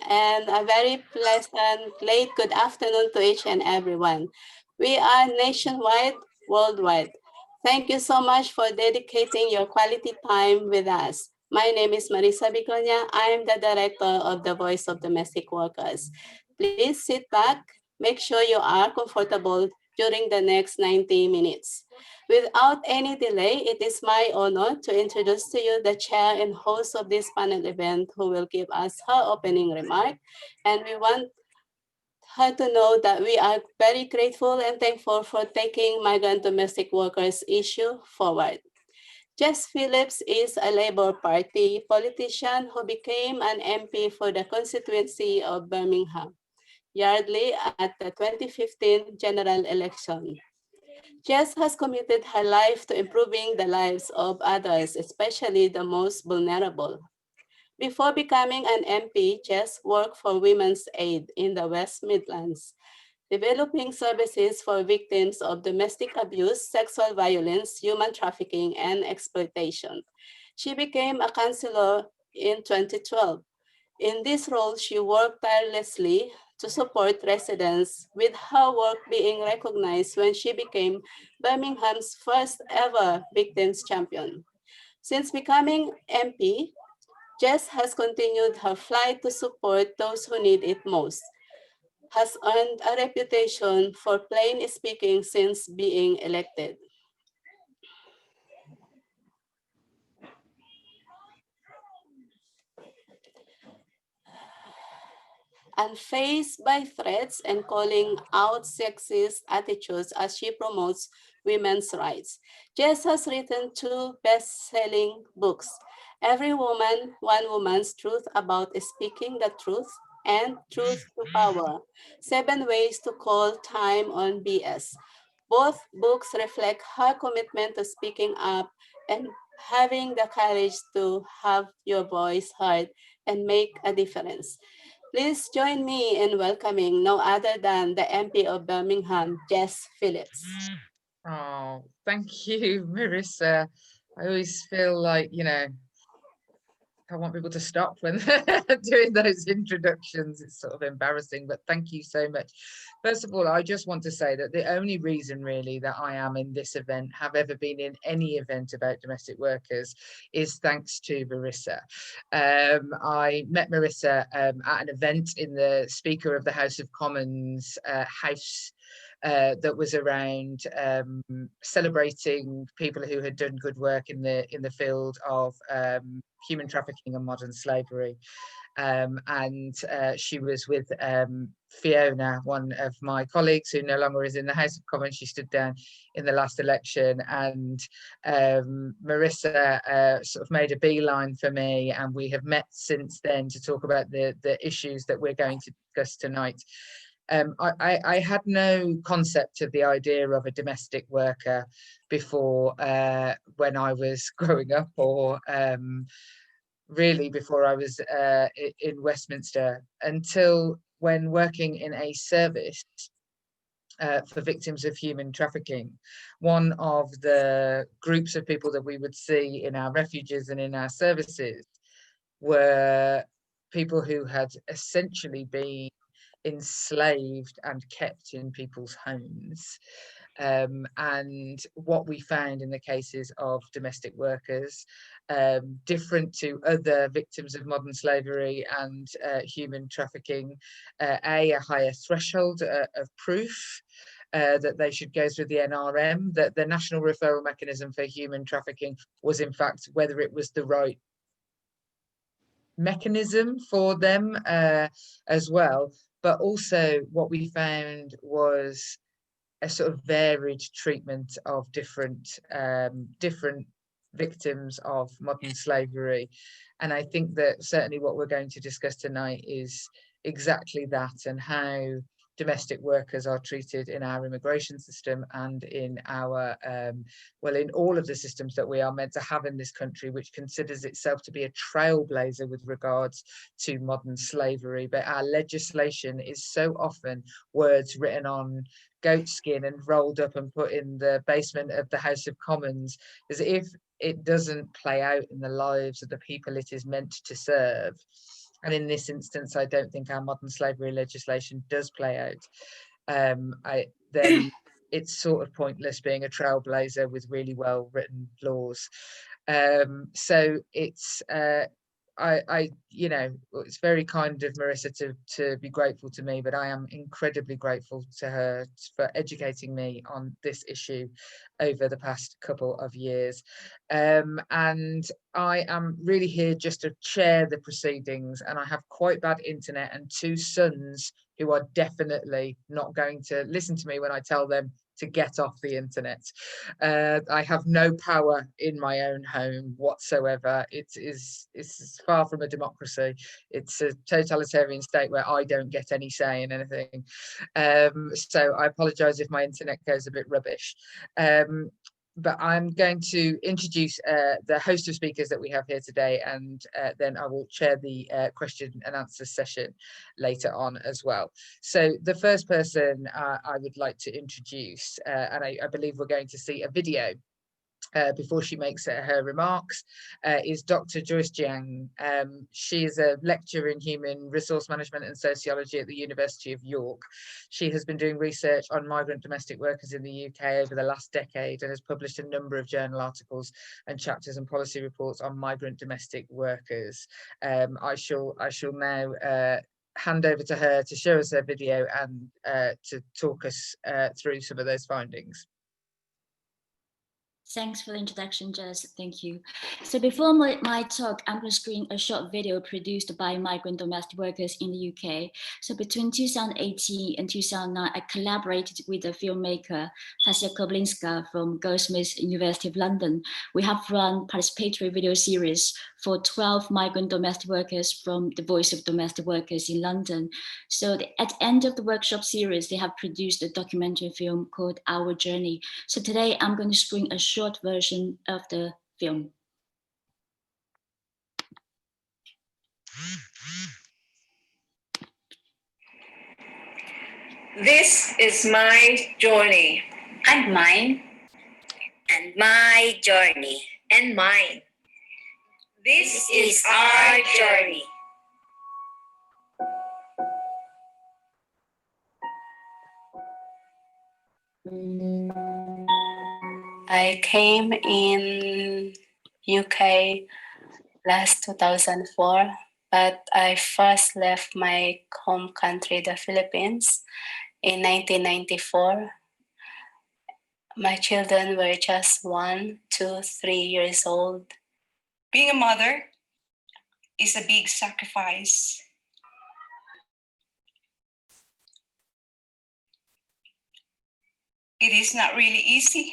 and a very pleasant late good afternoon to each and everyone. We are nationwide, worldwide. Thank you so much for dedicating your quality time with us. My name is Marissa Begonia. I am the director of the Voice of Domestic Workers. Please sit back, make sure you are comfortable during the next 90 minutes. Without any delay, it is my honor to introduce to you the chair and host of this panel event who will give us her opening remark. And we want her to know that we are very grateful and thankful for taking migrant domestic workers issue forward. Jess Phillips is a Labour Party politician who became an MP for the constituency of Birmingham, Yardley at the 2015 general election. Jess has committed her life to improving the lives of others, especially the most vulnerable. Before becoming an MP, Jess worked for Women's Aid in the West Midlands, developing services for victims of domestic abuse, sexual violence, human trafficking, and exploitation. She became a counselor in 2012. In this role, she worked tirelessly to support residents, with her work being recognized when she became Birmingham's first ever victims champion. Since becoming MP, Jess has continued her flight to support those who need it most, has earned a reputation for plain speaking since being elected. Unfazed by threats and calling out sexist attitudes as she promotes women's rights. Jess has written two best-selling books, Every Woman, One Woman's Truth About Speaking the Truth and Truth to Power, 7 Ways to Call Time on BS. Both books reflect her commitment to speaking up and having the courage to have your voice heard and make a difference. Please join me in welcoming no other than the MP of Birmingham, Jess Phillips. Oh, thank you, Marissa. I always feel like, I want people to stop when they're doing those introductions. It's sort of embarrassing, but thank you so much. First of all, I just want to say that the only reason really that I am in this event, have ever been in any event about domestic workers, is thanks to Marissa. I met Marissa at an event in the Speaker of the House of Commons house that was around celebrating people who had done good work in the field of human trafficking and modern slavery. And she was with Fiona, one of my colleagues who no longer is in the House of Commons. She stood down in the last election, and Marissa sort of made a beeline for me, and we have met since then to talk about the issues that we're going to discuss tonight. I had no concept of the idea of a domestic worker before when I was growing up, or really before I was in Westminster, until when working in a service for victims of human trafficking. One of the groups of people that we would see in our refuges and in our services were people who had essentially been enslaved and kept in people's homes. And what we found in the cases of domestic workers, different to other victims of modern slavery and human trafficking, a higher threshold of proof. That they should go through the NRM, that the National Referral Mechanism for Human Trafficking was, in fact, whether it was the right mechanism for them as well. But also what we found was a sort of varied treatment of different victims of modern slavery. And I think that certainly what we're going to discuss tonight is exactly that, and how domestic workers are treated in our immigration system and in our well, in all of the systems that we are meant to have in this country, which considers itself to be a trailblazer with regards to modern slavery. But our legislation is so often words written on goat skin and rolled up and put in the basement of the House of Commons, as if it doesn't play out in the lives of the people it is meant to serve. And in this instance, I don't think our modern slavery legislation does play out. Then it's sort of pointless being a trailblazer with really well written laws. So it's you know, it's very kind of Marissa to be grateful to me, but I am incredibly grateful to her for educating me on this issue over the past couple of years. And I am really here just to chair the proceedings, and I have quite bad internet and two sons who are definitely not going to listen to me when I tell them to get off the internet. I have no power in my own home whatsoever. It's far from a democracy. It's a totalitarian state where I don't get any say in anything. So I apologize if my internet goes a bit rubbish. But I'm going to introduce the host of speakers that we have here today, and then I will chair the question and answer session later on as well. So the first person I would like to introduce, and I believe we're going to see a video before she makes her remarks, is Dr. Joyce Jiang. She is a lecturer in human resource management and sociology at the University of York. She has been doing research on migrant domestic workers in the UK over the last decade and has published a number of journal articles and chapters and policy reports on migrant domestic workers. I shall now hand over to her to show us her video and to talk us through some of those findings. Thanks for the introduction, Jess. Thank you. So before my talk, I'm going to screen a short video produced by migrant domestic workers in the UK. So between 2018 and 2009, I collaborated with the filmmaker Tasia Koblinska from Goldsmiths University of London. We have run participatory video series for 12 migrant domestic workers from the Voice of Domestic Workers in London. So at the end of the workshop series, they have produced a documentary film called Our Journey. So today I'm going to screen a short version of the film. This is my journey. And mine. And my journey. And mine. This is our journey. I came in UK last 2004, but I first left my home country, the Philippines, in 1994. My children were just 1, 2, 3 years old. Being a mother is a big sacrifice. It is not really easy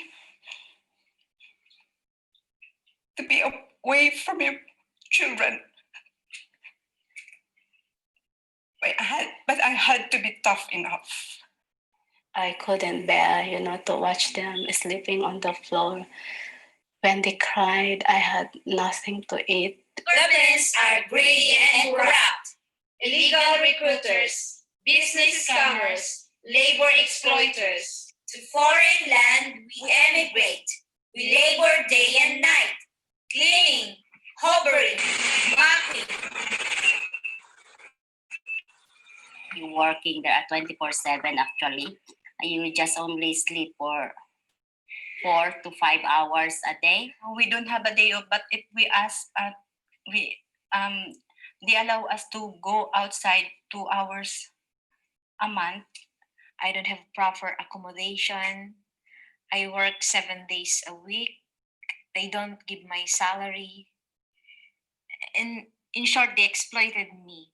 to be away from your children. But I had to be tough enough. I couldn't bear, to watch them sleeping on the floor. When they cried, I had nothing to eat. Governments are greedy and corrupt. Illegal recruiters, business scammers, labor exploiters. To foreign land we emigrate. We labor day and night, cleaning, hovering, mopping. You're working there at 24/7 actually. You just only sleep for 4 to 5 hours a day. We don't have a day off, but if we ask, they allow us to go outside 2 hours a month. I don't have proper accommodation. I work 7 days a week. They don't give my salary. And in short, they exploited me.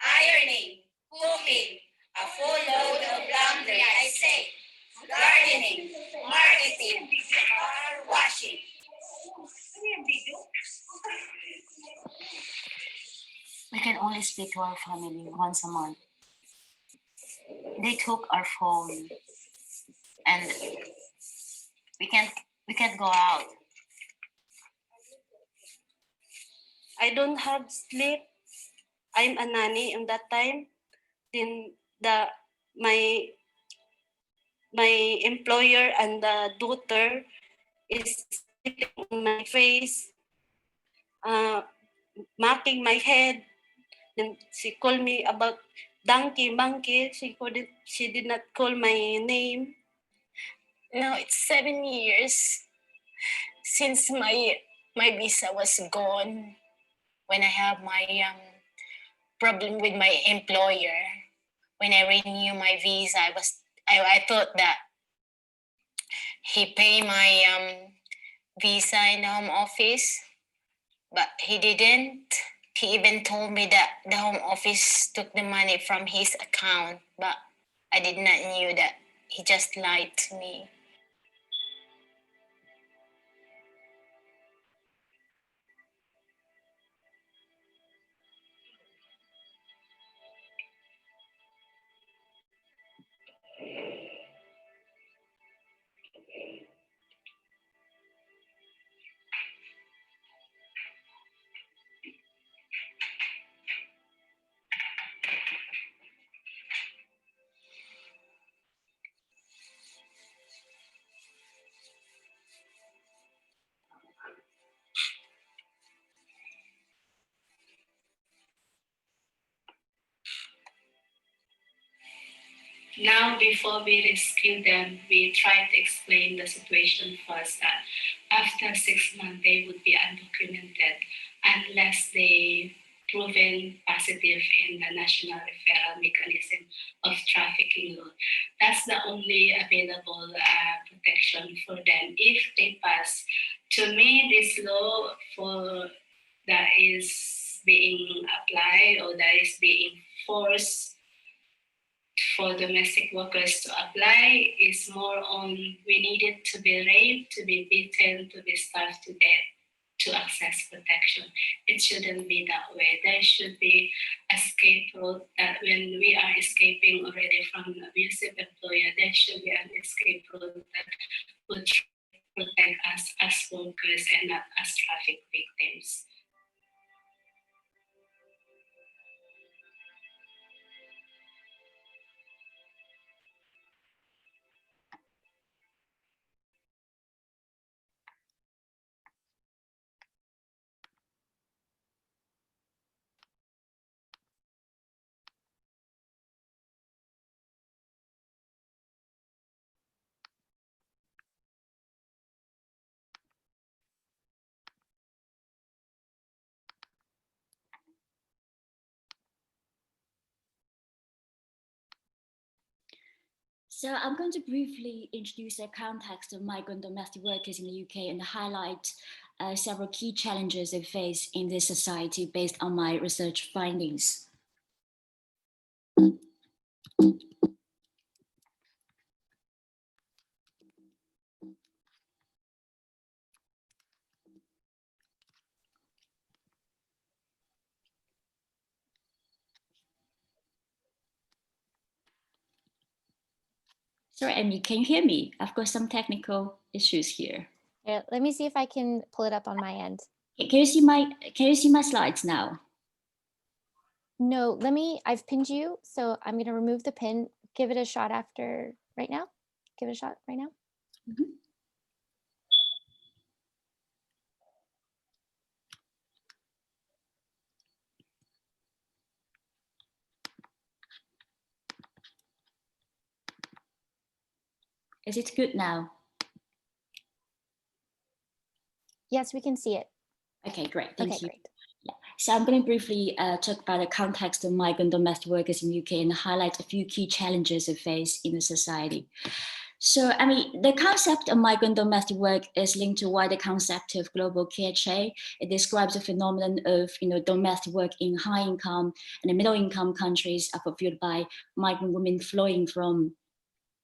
Ironing, cooking, a full load of laundry, I say. Gardening, marketing, car washing. We can only speak to our family once a month. They took our phone and we can't go out. I don't have sleep. I'm a nanny in that time. Then my employer and the daughter is sleeping on my face, marking my head. Then she called me about donkey, monkey. She did not call my name. Now it's 7 years since my visa was gone. When I have my problem with my employer, when I renew my visa, I thought that he pay my visa in the home office, but he didn't. He even told me that the home office took the money from his account, but I did not knew that. He just lied to me. Now, before we rescue them, we try to explain the situation first that after 6 months, they would be undocumented unless they proven positive in the national referral mechanism of trafficking law. That's the only available protection for them if they pass. To me, this law for that is being applied or that is being forced for domestic workers to apply is more on we needed to be raped, to be beaten, to be starved to death to access protection. It shouldn't be that way. There should be escape route that when we are escaping already from an abusive employer, there should be an escape route that would protect us as workers and not as traffic victims. So I'm going to briefly introduce the context of migrant domestic workers in the UK and highlight several key challenges they face in this society based on my research findings. Sorry, Emily, can you hear me? I've got some technical issues here. Yeah, let me see if I can pull it up on my end. Can you see my slides now? No, I've pinned you, so I'm going to remove the pin, give it a shot right now. Give it a shot right now. Mm-hmm. Is it good now? Yes, we can see it. Okay, great. Thank you. Great. Yeah. So I'm going to briefly talk about the context of migrant domestic workers in the UK and highlight a few key challenges they face in the society. So, I mean, the concept of migrant domestic work is linked to wider concept of global care trade. It describes a phenomenon of, domestic work in high income and middle income countries are fulfilled by migrant women flowing from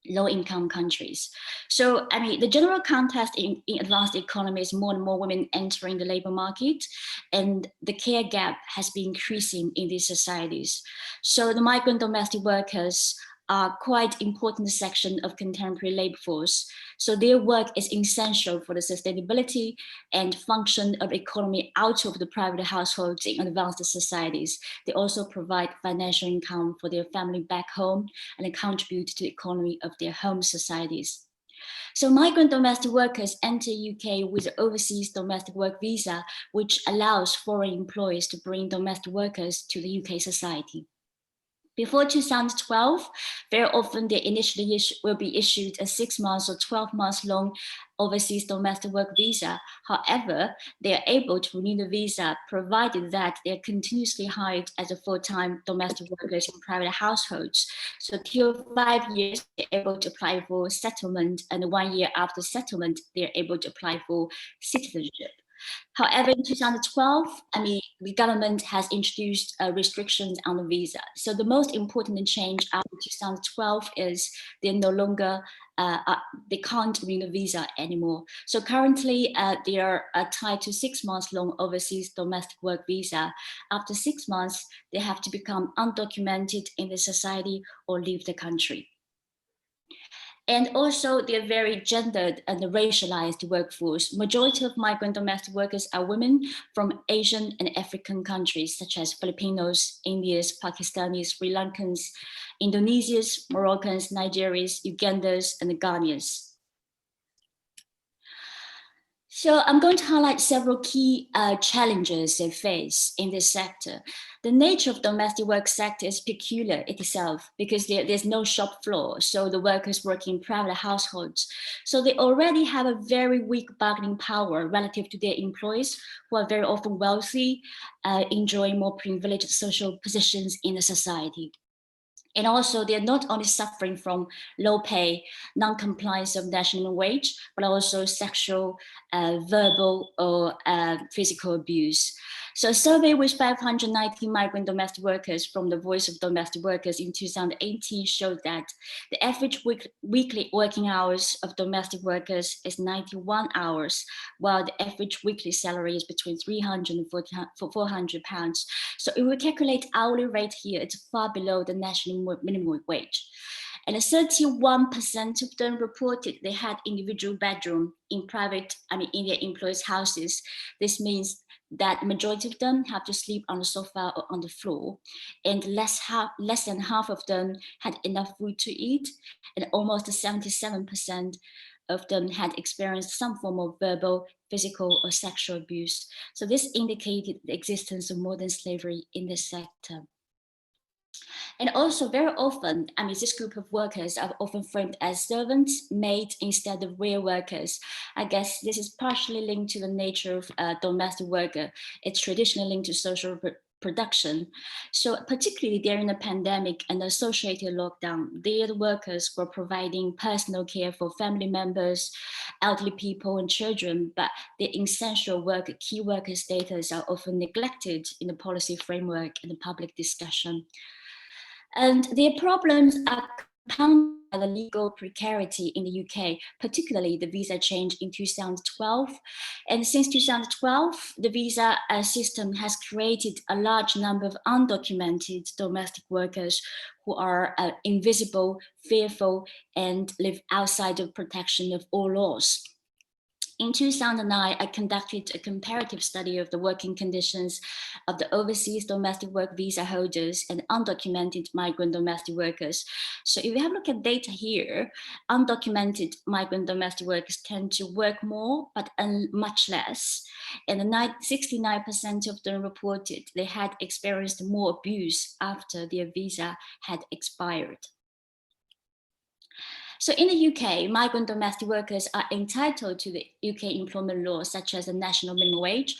low-income countries. So, I mean, the general context in advanced economies, more and more women entering the labor market, and the care gap has been increasing in these societies. So the migrant domestic workers are quite important section of contemporary labor force. So their work is essential for the sustainability and function of economy out of the private households in advanced societies. They also provide financial income for their family back home and contribute to the economy of their home societies. So migrant domestic workers enter UK with an overseas domestic work visa, which allows foreign employers to bring domestic workers to the UK society. Before 2012, very often they initially will be issued a 6 months or 12 months long overseas domestic work visa. However, they are able to renew the visa provided that they are continuously hired as a full-time domestic workers in private households. So till 5 years, they're able to apply for settlement, and 1 year after settlement, they're able to apply for citizenship. However, in 2012, the government has introduced restrictions on the visa. So the most important change after 2012 is they're no longer, they can't renew the visa anymore. So currently they are tied to 6 months long overseas domestic work visa. After 6 months, they have to become undocumented in the society or leave the country. And also they're very gendered and racialized workforce. Majority of migrant domestic workers are women from Asian and African countries, such as Filipinos, Indians, Pakistanis, Sri Lankans, Indonesians, Moroccans, Nigerians, Ugandans, and Ghanaians. So I'm going to highlight several key challenges they face in this sector. The nature of domestic work sector is peculiar itself because there's no shop floor. So the workers work in private households. So they already have a very weak bargaining power relative to their employees who are very often wealthy, enjoying more privileged social positions in the society. And also, they're not only suffering from low pay, non-compliance of national minimum wage, but also sexual, verbal, or physical abuse. So a survey with 590 migrant domestic workers from the Voice of Domestic Workers in 2018 showed that the average weekly working hours of domestic workers is 91 hours, while the average weekly salary is between 300 and 400 pounds. So if we calculate hourly rate here, it's far below the national minimum wage. And 31% of them reported they had individual bedroom in in their employees' houses. This means that majority of them have to sleep on the sofa or on the floor, and less than half of them had enough food to eat, and almost 77% of them had experienced some form of verbal, physical, or sexual abuse. So this indicated the existence of modern slavery in this sector. And also very often, this group of workers are often framed as servants, maids instead of real workers. I guess this is partially linked to the nature of domestic worker. It's traditionally linked to social production. So particularly during the pandemic and the associated lockdown, the workers were providing personal care for family members, elderly people and children, but the essential work, key worker status are often neglected in the policy framework and the public discussion. And their problems are compounded by the legal precarity in the UK, particularly the visa change in 2012. And since 2012, the visa system has created a large number of undocumented domestic workers who are invisible, fearful, and live outside of protection of all laws. In 2009, I conducted a comparative study of the working conditions of the overseas domestic work visa holders and undocumented migrant domestic workers. So if you have a look at data here, undocumented migrant domestic workers tend to work more, but much less. And 69% of them reported they had experienced more abuse after their visa had expired. So in the UK, migrant domestic workers are entitled to the UK employment law, such as the national minimum wage,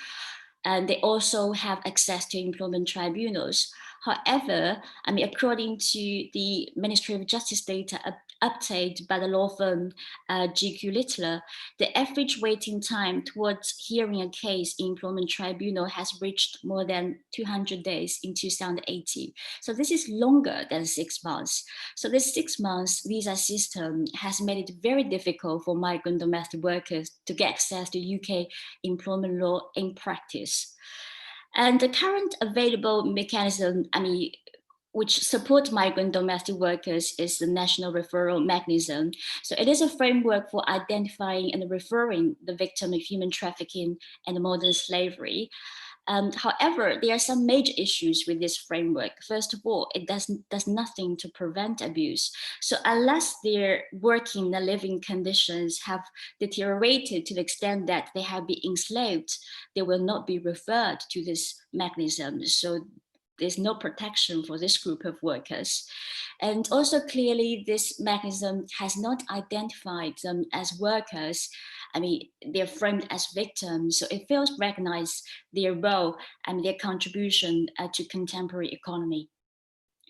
and they also have access to employment tribunals. However, according to the Ministry of Justice data updated by the law firm GQ Littler, the average waiting time towards hearing a case in employment tribunal has reached more than 200 days in 2018. So this is longer than 6 months. So this 6 months visa system has made it very difficult for migrant domestic workers to get access to UK employment law in practice. And the current available mechanism, which support migrant domestic workers, is the National Referral Mechanism. So it is a framework for identifying and referring the victim of human trafficking and modern slavery. However, there are some major issues with this framework. First of all, it does nothing to prevent abuse. So unless their working and living conditions have deteriorated to the extent that they have been enslaved, they will not be referred to this mechanism. So there's no protection for this group of workers. And also clearly this mechanism has not identified them as workers. I mean, they're framed as victims, so it fails to recognize their role and their contribution to contemporary economy.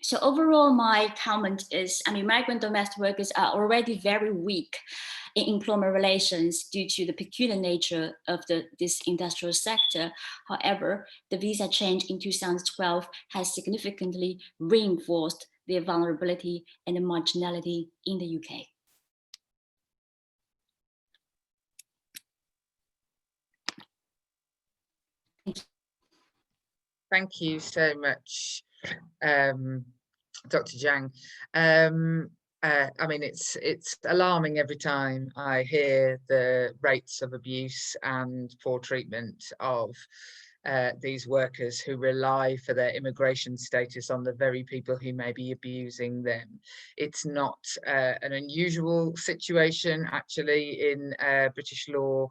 So overall, my comment is, I mean, migrant domestic workers are already very weak in employment relations due to the peculiar nature of this industrial sector. However, the visa change in 2012 has significantly reinforced their vulnerability and marginality in the UK. Thank you so much, Dr. Jiang. I mean, it's alarming every time I hear the rates of abuse and poor treatment of these workers who rely for their immigration status on the very people who may be abusing them. It's not an unusual situation, actually, in British law.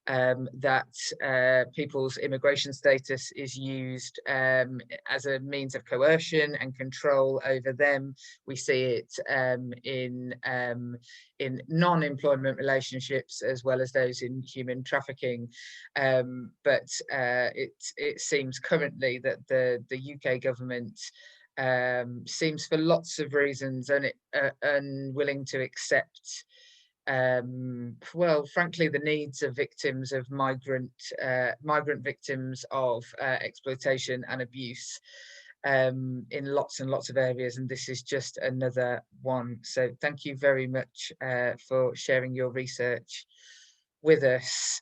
That people's immigration status is used as a means of coercion and control over them. We see it in non-employment relationships as well as those in human trafficking. But it seems currently that the UK government seems, for lots of reasons, unwilling to accept well, frankly, the needs of victims of migrant victims of exploitation and abuse in lots and lots of areas, and this is just another one. So thank you very much for sharing your research with us.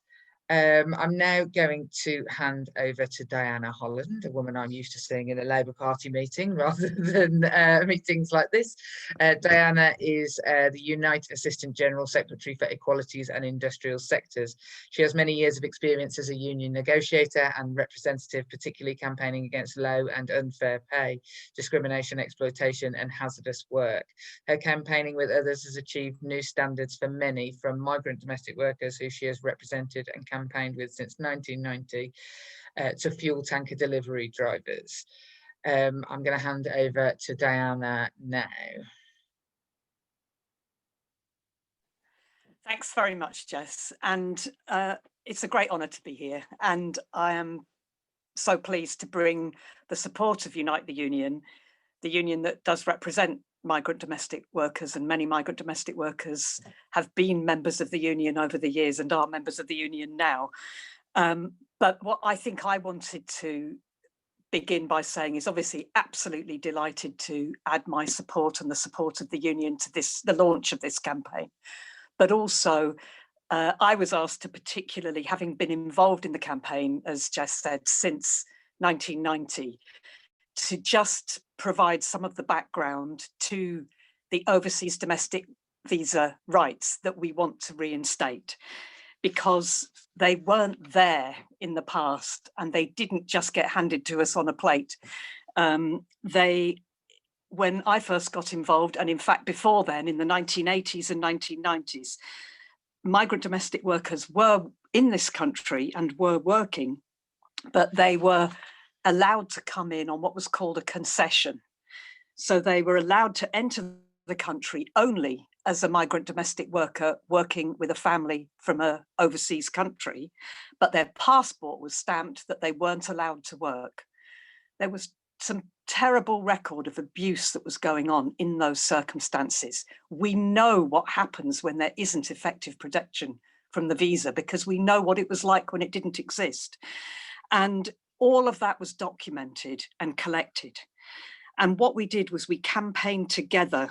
I'm now going to hand over to Diana Holland, a woman I'm used to seeing in a Labour Party meeting rather than meetings like this. Diana is the Unite Assistant General Secretary for Equalities and Industrial Sectors. She has many years of experience as a union negotiator and representative, particularly campaigning against low and unfair pay, discrimination, exploitation and hazardous work. Her campaigning with others has achieved new standards for many, from migrant domestic workers who she has represented and campaigned with since 1990 to fuel tanker delivery drivers. I'm going to hand over to Diana now. Thanks very much, Jess. And it's a great honour to be here. And I am so pleased to bring the support of Unite the Union that does represent migrant domestic workers, and many migrant domestic workers have been members of the union over the years and are members of the union now. But what I think I wanted to begin by saying is obviously absolutely delighted to add my support and the support of the union to the launch of this campaign. But also I was asked to, particularly having been involved in the campaign, as Jess said, since 1990, to just provide some of the background to the overseas domestic visa rights that we want to reinstate, because they weren't there in the past and they didn't just get handed to us on a plate. When I first got involved, and in fact before then, in the 1980s and 1990s, migrant domestic workers were in this country and were working, but they were allowed to come in on what was called a concession. So they were allowed to enter the country only as a migrant domestic worker working with a family from an overseas country, but their passport was stamped that they weren't allowed to work. There was some terrible record of abuse that was going on in those circumstances. We know what happens when there isn't effective protection from the visa, because we know what it was like when it didn't exist. And all of that was documented and collected. And what we did was we campaigned together,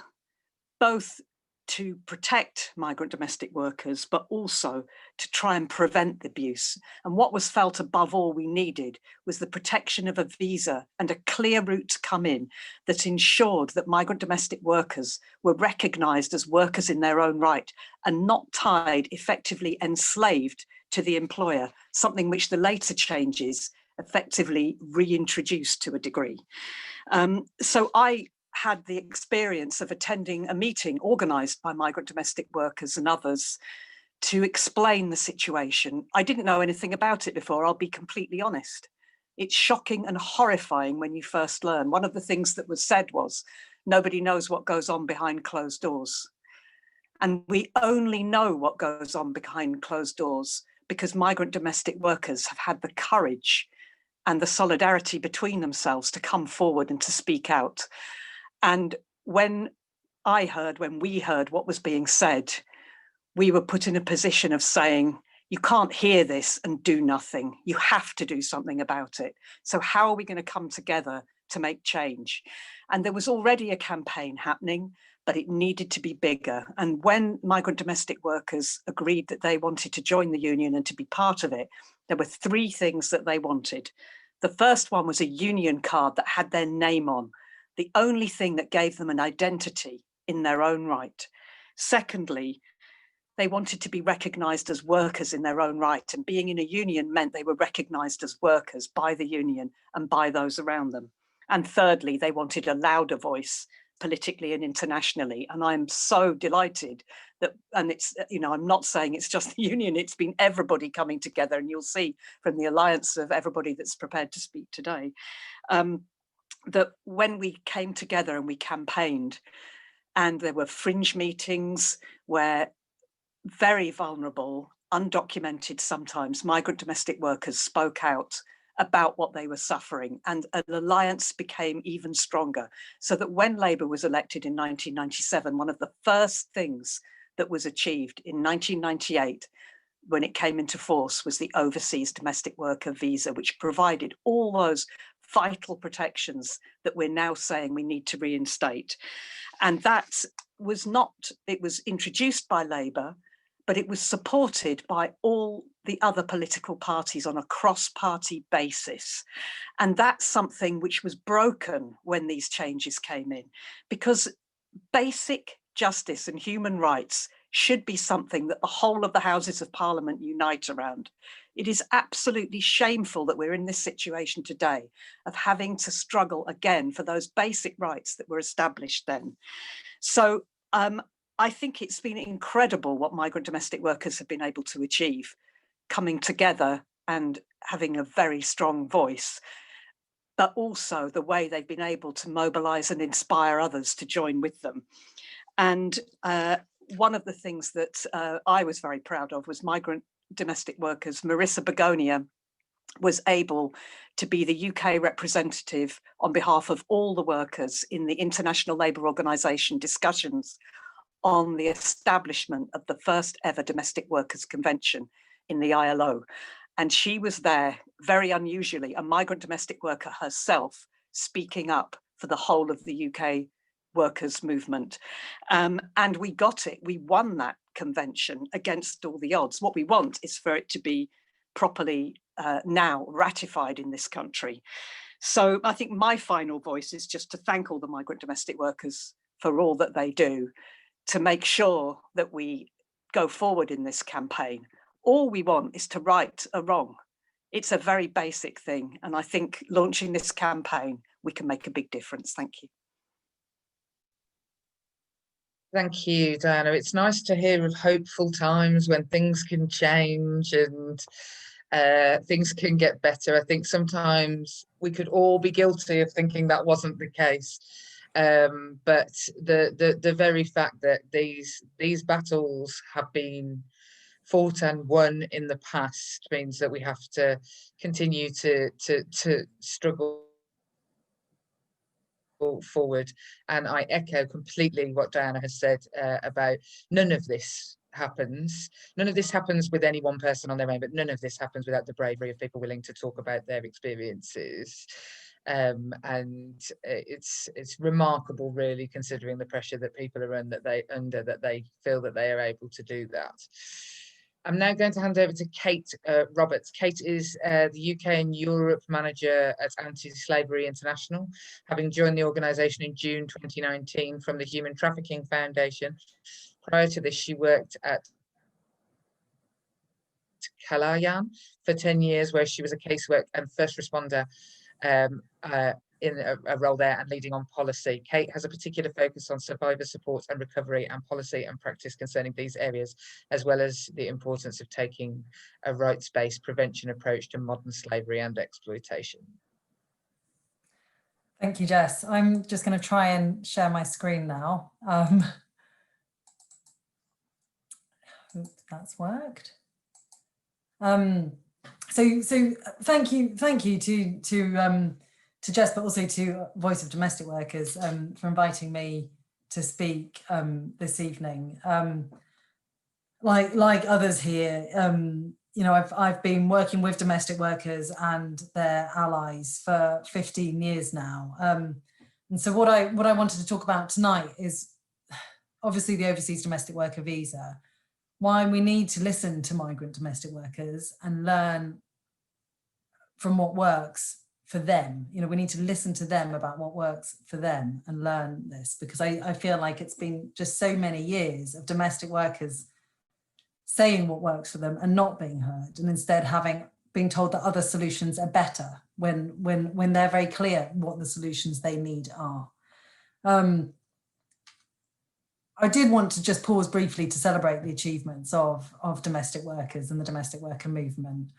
both to protect migrant domestic workers, but also to try and prevent the abuse. And what was felt above all we needed was the protection of a visa and a clear route to come in that ensured that migrant domestic workers were recognised as workers in their own right and not tied, effectively enslaved to the employer, something which the later changes effectively reintroduced to a degree. So I had the experience of attending a meeting organised by migrant domestic workers and others to explain the situation. I didn't know anything about it before, I'll be completely honest. It's shocking and horrifying when you first learn. One of the things that was said was, nobody knows what goes on behind closed doors. And we only know what goes on behind closed doors because migrant domestic workers have had the courage and the solidarity between themselves to come forward and to speak out. And when we heard what was being said, we were put in a position of saying, you can't hear this and do nothing. You have to do something about it. So how are we going to come together to make change? And there was already a campaign happening, but it needed to be bigger. And when migrant domestic workers agreed that they wanted to join the union and to be part of it, there were three things that they wanted. The first one was a union card that had their name on, the only thing that gave them an identity in their own right. Secondly, they wanted to be recognised as workers in their own right, and being in a union meant they were recognised as workers by the union and by those around them. And thirdly, they wanted a louder voice politically and internationally. And I'm so delighted that, and it's, you know, I'm not saying it's just the union, it's been everybody coming together, and you'll see from the alliance of everybody that's prepared to speak today, that when we came together and we campaigned, and there were fringe meetings where very vulnerable, undocumented sometimes, migrant domestic workers spoke out about what they were suffering, and an alliance became even stronger. So that when Labour was elected in 1997, one of the first things that was achieved in 1998, when it came into force, was the overseas domestic worker visa, which provided all those vital protections that we're now saying we need to reinstate. And that was not, it was introduced by Labour, but it was supported by all the other political parties on a cross-party basis. And that's something which was broken when these changes came in, because basic justice and human rights should be something that the whole of the Houses of Parliament unite around. It is absolutely shameful that we're in this situation today of having to struggle again for those basic rights that were established then. So I think it's been incredible what migrant domestic workers have been able to achieve, coming together and having a very strong voice, but also the way they've been able to mobilise and inspire others to join with them. And one of the things that I was very proud of was migrant domestic workers. Marissa Begonia was able to be the UK representative on behalf of all the workers in the International Labour Organization discussions on the establishment of the first ever domestic workers convention in the ILO. And she was there, very unusually, a migrant domestic worker herself, speaking up for the whole of the UK workers movement. And we got it, we won that convention against all the odds. What we want is for it to be properly now ratified in this country. So I think my final voice is just to thank all the migrant domestic workers for all that they do to make sure that we go forward in this campaign. All we want is to right a wrong. It's a very basic thing. And I think launching this campaign, we can make a big difference. Thank you. Thank you, Diana. It's nice to hear of hopeful times when things can change and things can get better. I think sometimes we could all be guilty of thinking that wasn't the case. But the very fact that these battles have been fought and won in the past means that we have to continue to struggle forward. And I echo completely what Diana has said about none of this happens. None of this happens with any one person on their own, but none of this happens without the bravery of people willing to talk about their experiences. And it's remarkable, really, considering the pressure that people are under, that they feel that they are able to do that. I'm now going to hand over to Kate Roberts. Kate is the UK and Europe manager at Anti-Slavery International, having joined the organisation in June 2019 from the Human Trafficking Foundation. Prior to this, she worked at Kalayan for 10 years, where she was a casework and first responder in a role there and leading on policy. Kate has a particular focus on survivor support and recovery and policy and practice concerning these areas, as well as the importance of taking a rights-based prevention approach to modern slavery and exploitation. Thank you, Jess. I'm just going to try and share my screen now. Hope that's worked. So thank you to Jess, but also to Voice of Domestic Workers for inviting me to speak this evening. Like others here, you know, I've been working with domestic workers and their allies for 15 years now. And so what I wanted to talk about tonight is obviously the overseas domestic worker visa, why we need to listen to migrant domestic workers and learn from what works for them. You know, we need to listen to them about what works for them and learn this, because I feel like it's been just so many years of domestic workers saying what works for them and not being heard, and instead being told that other solutions are better when they're very clear what the solutions they need are. I did want to just pause briefly to celebrate the achievements of domestic workers and the domestic worker movement,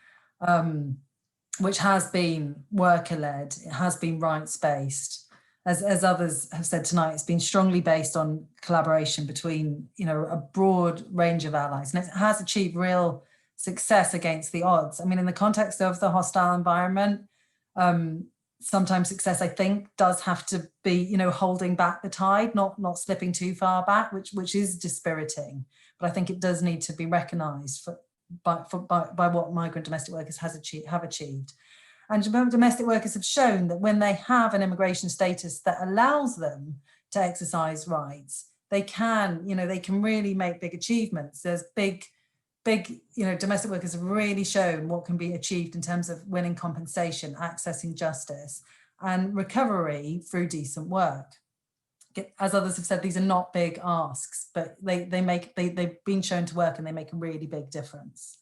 which has been worker-led, it has been rights-based. As others have said tonight, it's been strongly based on collaboration between, you know, a broad range of allies, and it has achieved real success against the odds. I mean, in the context of the hostile environment, sometimes success, I think, does have to be, you know, holding back the tide, not slipping too far back, which is dispiriting. But I think it does need to be recognised by what migrant domestic workers have achieved. And domestic workers have shown that when they have an immigration status that allows them to exercise rights, they can, you know, they can really make big achievements. There's big, you know, domestic workers have really shown what can be achieved in terms of winning compensation, accessing justice, and recovery through decent work. As others have said, these are not big asks, but they've been shown to work and they make a really big difference.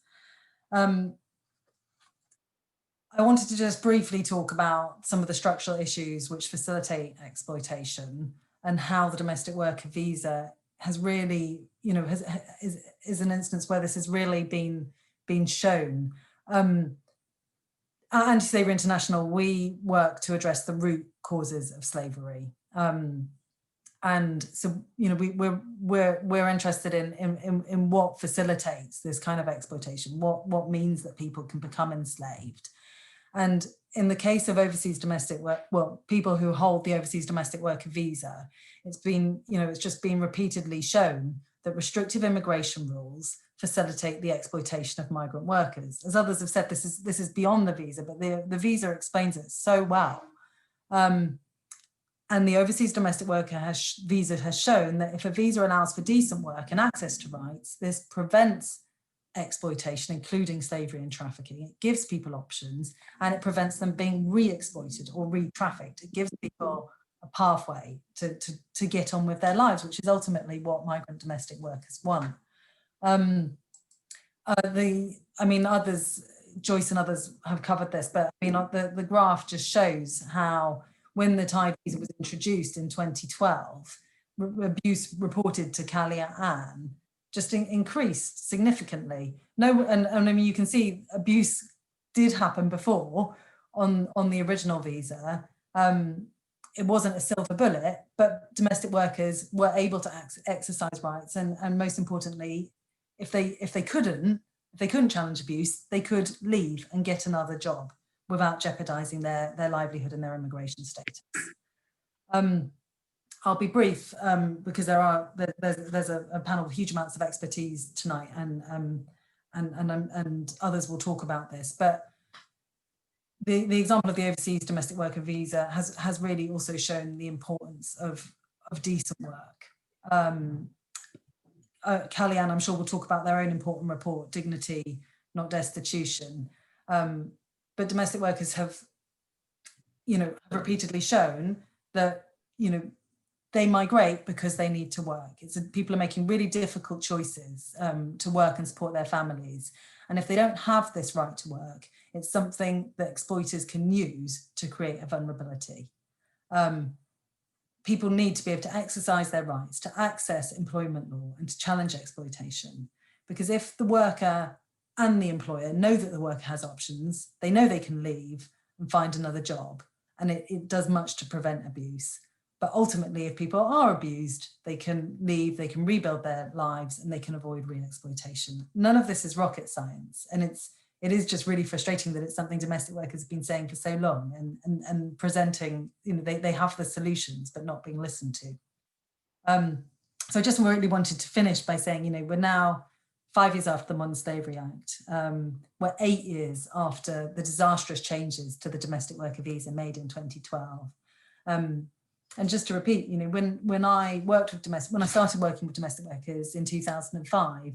I wanted to just briefly talk about some of the structural issues which facilitate exploitation and how the domestic worker visa has really, you know, is an instance where this has really been shown. At Anti-Slavery International, we work to address the root causes of slavery. And so, you know, we're interested in what facilitates this kind of exploitation, what means that people can become enslaved. And in the case of overseas domestic work, well, people who hold the overseas domestic worker visa, it's been, you know, it's just been repeatedly shown that restrictive immigration rules facilitate the exploitation of migrant workers. As others have said, this is beyond the visa, but the visa explains it so well. And the overseas domestic worker visa has shown that if a visa allows for decent work and access to rights, this prevents exploitation, including slavery and trafficking. It gives people options and it prevents them being re-exploited or re-trafficked. It gives people a pathway to get on with their lives, which is ultimately what migrant domestic workers want. I mean, others, Joyce and others have covered this, but I mean, the graph just shows how when the Thai visa was introduced in 2012, abuse reported to Kalian just increased significantly. And I mean, you can see abuse did happen before on the original visa. It wasn't a silver bullet, but domestic workers were able to exercise rights, and most importantly, if they couldn't challenge abuse, they could leave and get another job without jeopardizing their livelihood and their immigration status. I'll be brief because there's a panel with huge amounts of expertise tonight, and others will talk about this. But the example of the overseas domestic worker visa has really also shown the importance of decent work. Kalian, I'm sure, will talk about their own important report, Dignity, Not Destitution. But domestic workers have, you know, repeatedly shown that, you know, they migrate because they need to work. People are making really difficult choices to work and support their families. And if they don't have this right to work, it's something that exploiters can use to create a vulnerability. People need to be able to exercise their rights to access employment law and to challenge exploitation. Because if the worker and the employer know that the worker has options, they know they can leave and find another job, and it does much to prevent abuse. But ultimately, if people are abused, they can leave, they can rebuild their lives, and they can avoid re-exploitation. None of this is rocket science, and it is just really frustrating that it's something domestic workers have been saying for so long and presenting, they have the solutions, but not being listened to. So I just really wanted to finish by saying, we're now 5 years after the Modern Slavery Act. We're 8 years after the disastrous changes to the domestic worker visa made in 2012. And just to repeat, when I started working with domestic workers in 2005,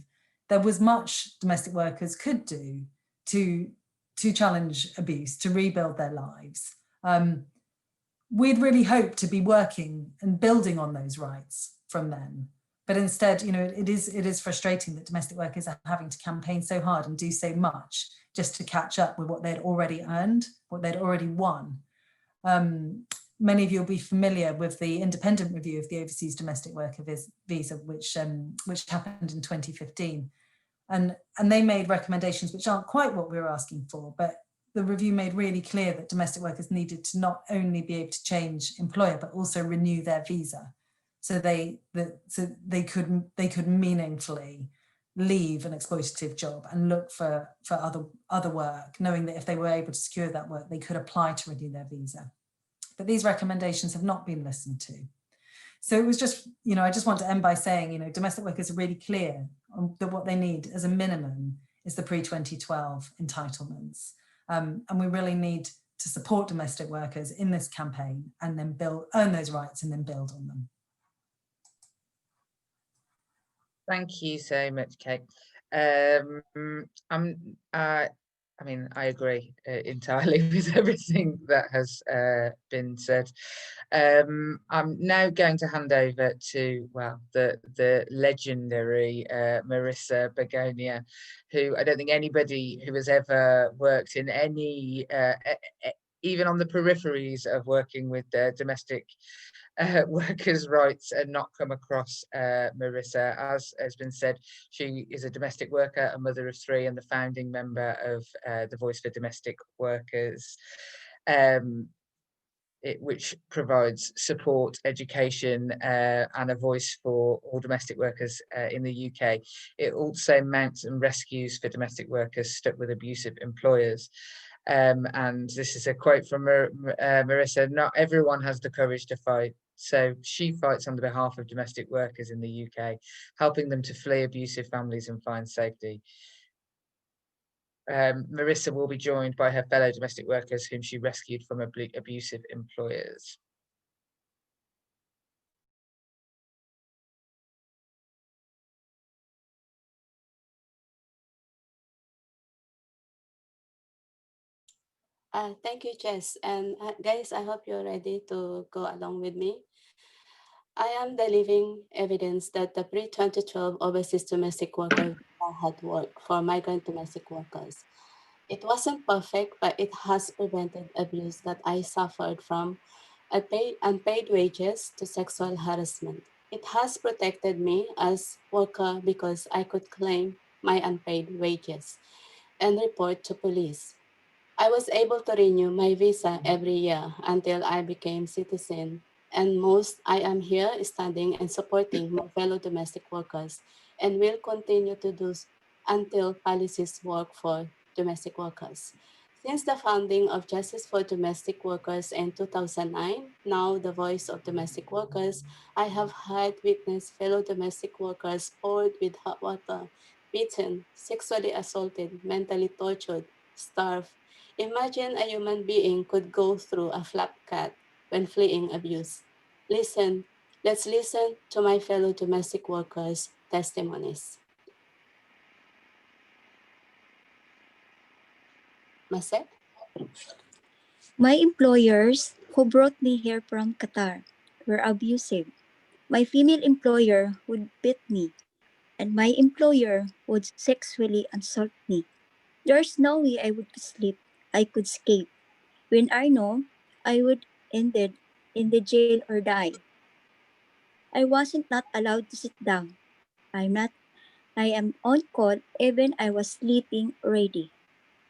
there was much domestic workers could do to challenge abuse, to rebuild their lives. We'd really hoped to be working and building on those rights from then. But instead, it is frustrating that domestic workers are having to campaign so hard and do so much just to catch up with what they'd already earned, what they'd already won. Many of you will be familiar with the independent review of the overseas domestic worker visa, which happened in 2015. And they made recommendations which aren't quite what we were asking for, but the review made really clear that domestic workers needed to not only be able to change employer, but also renew their visa. So they could meaningfully leave an exploitative job and look for other work, knowing that if they were able to secure that work, they could apply to renew their visa. But these recommendations have not been listened to. So it was just, I just want to end by saying, domestic workers are really clear on that what they need as a minimum is the pre-2012 entitlements. And we really need to support domestic workers in this campaign and then earn those rights and then build on them. Thank you so much, Kate. I mean, I agree entirely with everything that has been said. I'm now going to hand over to, well, the legendary Marissa Begonia, who I don't think anybody who has ever worked in any, even on the peripheries of working with domestic workers' rights and not come across Marissa. As has been said, she is a domestic worker, a mother of 3, and the founding member of the Voice for Domestic Workers, which provides support, education, and a voice for all domestic workers in the UK. It also mounts and rescues for domestic workers stuck with abusive employers. And this is a quote from Marissa: "Not everyone has the courage to fight. So she fights on the behalf of domestic workers in the UK, helping them to flee abusive families and find safety." Marissa will be joined by her fellow domestic workers whom she rescued from abusive employers. Thank you, Jess. And guys, I hope you're ready to go along with me. I am the living evidence that the pre-2012 overseas domestic worker had worked for migrant domestic workers. It wasn't perfect, but it has prevented abuse that I suffered from unpaid wages to sexual harassment. It has protected me as worker because I could claim my unpaid wages and report to police. I was able to renew my visa every year until I became citizen. And most, I am here standing and supporting my fellow domestic workers and will continue to do until policies work for domestic workers. Since the founding of Justice for Domestic Workers in 2009, now the Voice of Domestic Workers, I have had witnessed fellow domestic workers poured with hot water, beaten, sexually assaulted, mentally tortured, starved. Imagine a human being could go through a flap cat when fleeing abuse. Let's listen to my fellow domestic workers' testimonies. Masek? My employers, who brought me here from Qatar, were abusive. My female employer would beat me, and my employer would sexually assault me. There's no way I would sleep. I could escape. When I know I would ended in the jail or die. I wasn't not allowed to sit down. I'm not I am on call even I was sleeping already.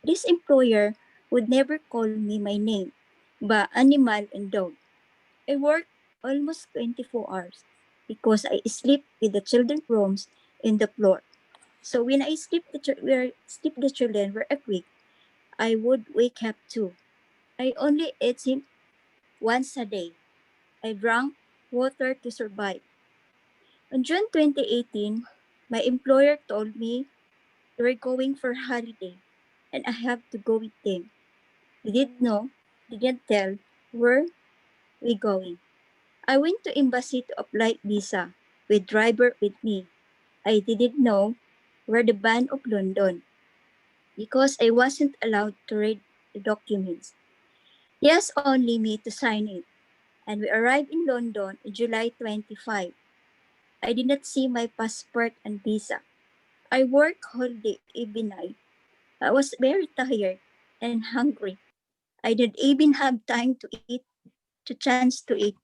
This employer would never call me my name, but animal and dog. I work almost 24 hours because I sleep with the children rooms in the floor. So when I sleep the children were awake, I would wake up too. I only ate him once a day. I drank water to survive. On June 2018, my employer told me we're going for holiday and I have to go with them. They didn't know, didn't tell where we going. I went to embassy to apply visa with driver with me. I didn't know where the ban of London because I wasn't allowed to read the documents. He asked only me to sign it, and we arrived in London in July 25. I did not see my passport and visa. I worked all day, every night. I was very tired and hungry. I didn't even have time to eat, to chance to eat.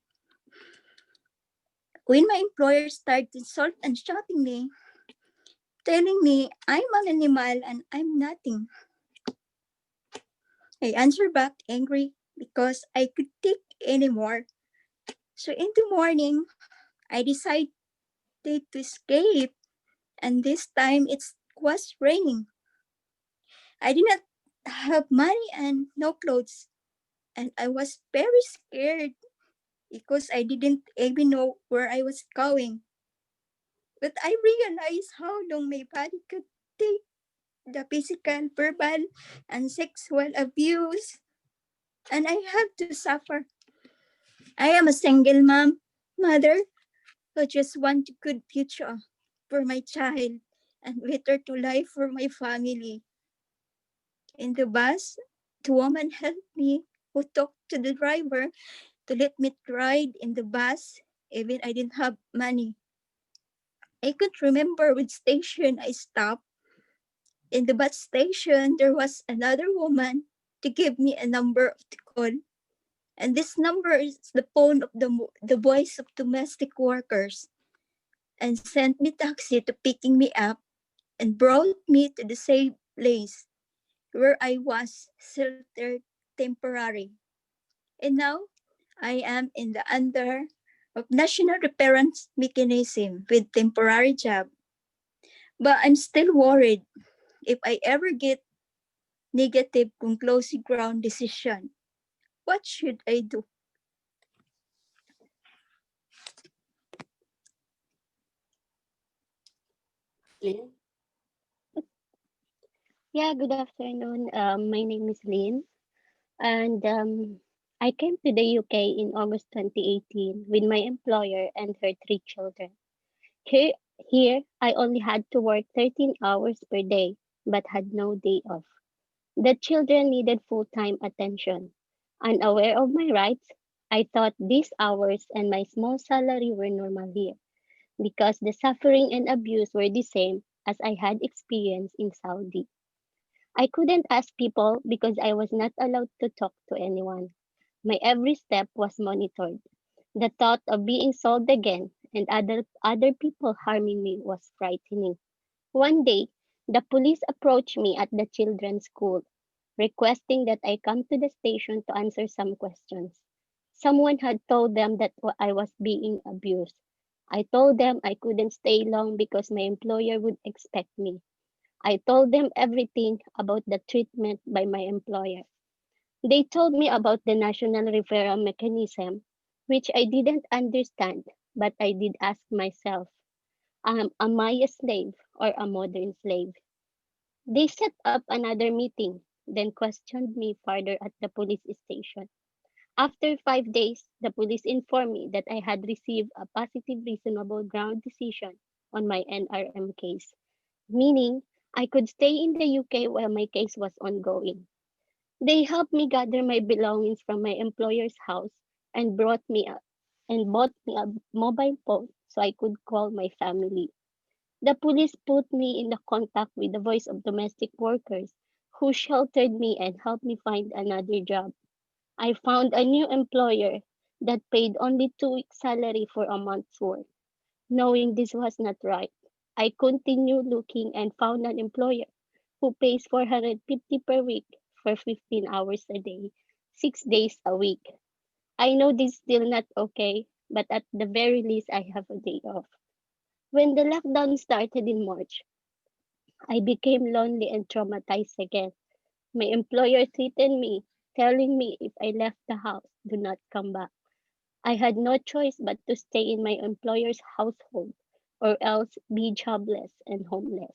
When my employer started insult and shouting me, telling me I'm an animal and I'm nothing, I answered back angry because I could take anymore. So in the morning, I decided to escape, and this time it was raining. I did not have money and no clothes, and I was very scared because I didn't even know where I was going. But I realized how long my body could take the physical, verbal, and sexual abuse, and I have to suffer. I am a single mother, who just want a good future for my child and better to life for my family. In the bus, the woman helped me who talked to the driver to let me ride in the bus even I didn't have money. I could remember which station I stopped. In the bus station, there was another woman to give me a number to call. And this number is the phone of the voice of domestic workers, and sent me taxi to picking me up and brought me to the same place where I was sheltered temporary. And now I am in the under of national reference mechanism with temporary job. But I'm still worried if I ever get negative conclusive ground decision. What should I do? Lynn? Yeah, good afternoon. My name is Lynn, and I came to the UK in August 2018 with my employer and her three children. Here, here, I only had to work 13 hours per day, but had no day off. The children needed full-time attention. Unaware of my rights, I thought these hours and my small salary were normal here because the suffering and abuse were the same as I had experienced in Saudi. I couldn't ask people because I was not allowed to talk to anyone. My every step was monitored. The thought of being sold again and other people harming me was frightening. One day, the police approached me at the children's school, requesting that I come to the station to answer some questions. Someone had told them that I was being abused. I told them I couldn't stay long because my employer would expect me. I told them everything about the treatment by my employer. They told me about the national referral mechanism, which I didn't understand, but I did ask myself, am I a slave or a modern slave? They set up another meeting, then questioned me further at the police station. After 5 days, the police informed me that I had received a positive reasonable ground decision on my NRM case, meaning I could stay in the UK while my case was ongoing. They helped me gather my belongings from my employer's house and brought me and bought me a mobile phone so I could call my family. The police put me in the contact with the Voice of Domestic Workers, who sheltered me and helped me find another job. I found a new employer that paid only 2 weeks' salary for a month's work. Knowing this was not right, I continued looking and found an employer who pays 450 per week for 15 hours a day, 6 days a week. I know this is still not okay, but at the very least, I have a day off. When the lockdown started in March, I became lonely and traumatized again. My employer threatened me, telling me if I left the house, do not come back. I had no choice but to stay in my employer's household or else be jobless and homeless.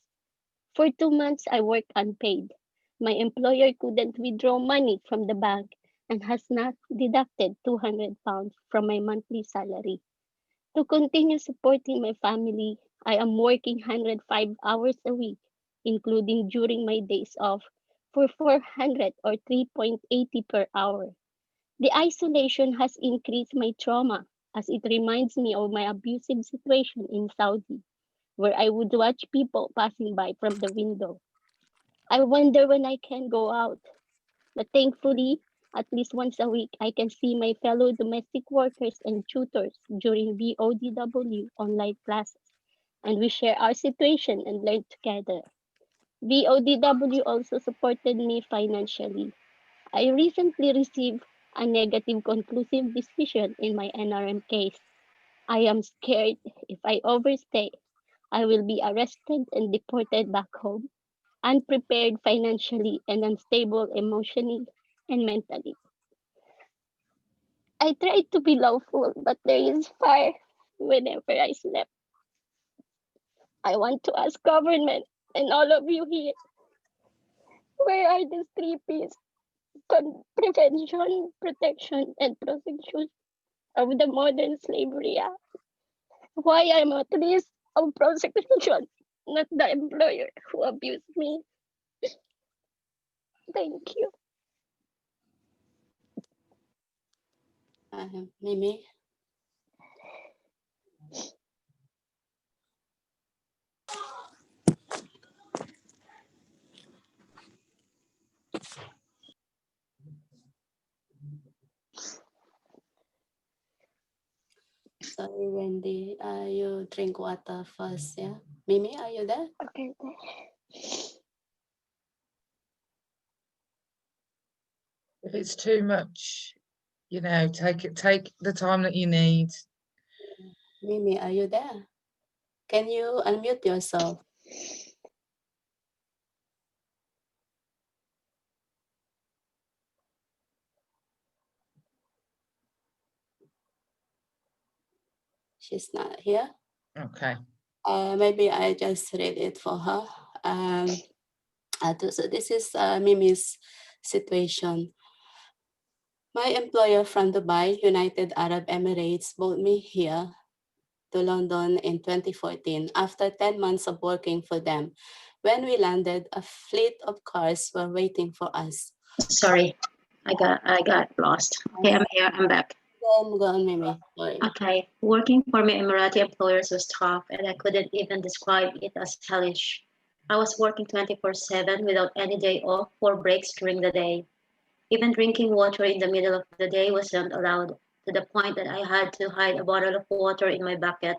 For 2 months, I worked unpaid. My employer couldn't withdraw money from the bank and has not deducted £200 from my monthly salary. To continue supporting my family, I am working 105 hours a week, including during my days off, for 400 or 3.80 per hour. The isolation has increased my trauma as it reminds me of my abusive situation in Saudi, where I would watch people passing by from the window. I wonder when I can go out, but thankfully, at least once a week, I can see my fellow domestic workers and tutors during VODW online classes, and we share our situation and learn together. VODW also supported me financially. I recently received a negative conclusive decision in my NRM case. I am scared if I overstay, I will be arrested and deported back home, unprepared financially and unstable emotionally and mentally. I tried to be lawful, but there is fire whenever I slept. I want to ask government and all of you here, where are these 3 P's? Prevention, protection, and prosecution of the Modern Slavery Act. Why I'm at risk of prosecution, not the employer who abused me. Thank you. Mimi. Sorry, Wendy. You drink water first, yeah? Mimi, are you there? Okay. If it's too much, take the time that you need. Mimi, are you there? Can you unmute yourself? She's not here. Okay. Maybe I just read it for her. So this is Mimi's situation. My employer from Dubai, United Arab Emirates, brought me here to London in 2014 after 10 months of working for them. When we landed, a fleet of cars were waiting for us. Sorry, I got lost. Okay, I'm here. I'm back. Go on, Mimi. Sorry. Okay, working for my Emirati employers was tough, and I couldn't even describe it as hellish. I was working 24/7 without any day off or breaks during the day. Even drinking water in the middle of the day wasn't allowed, to the point that I had to hide a bottle of water in my bucket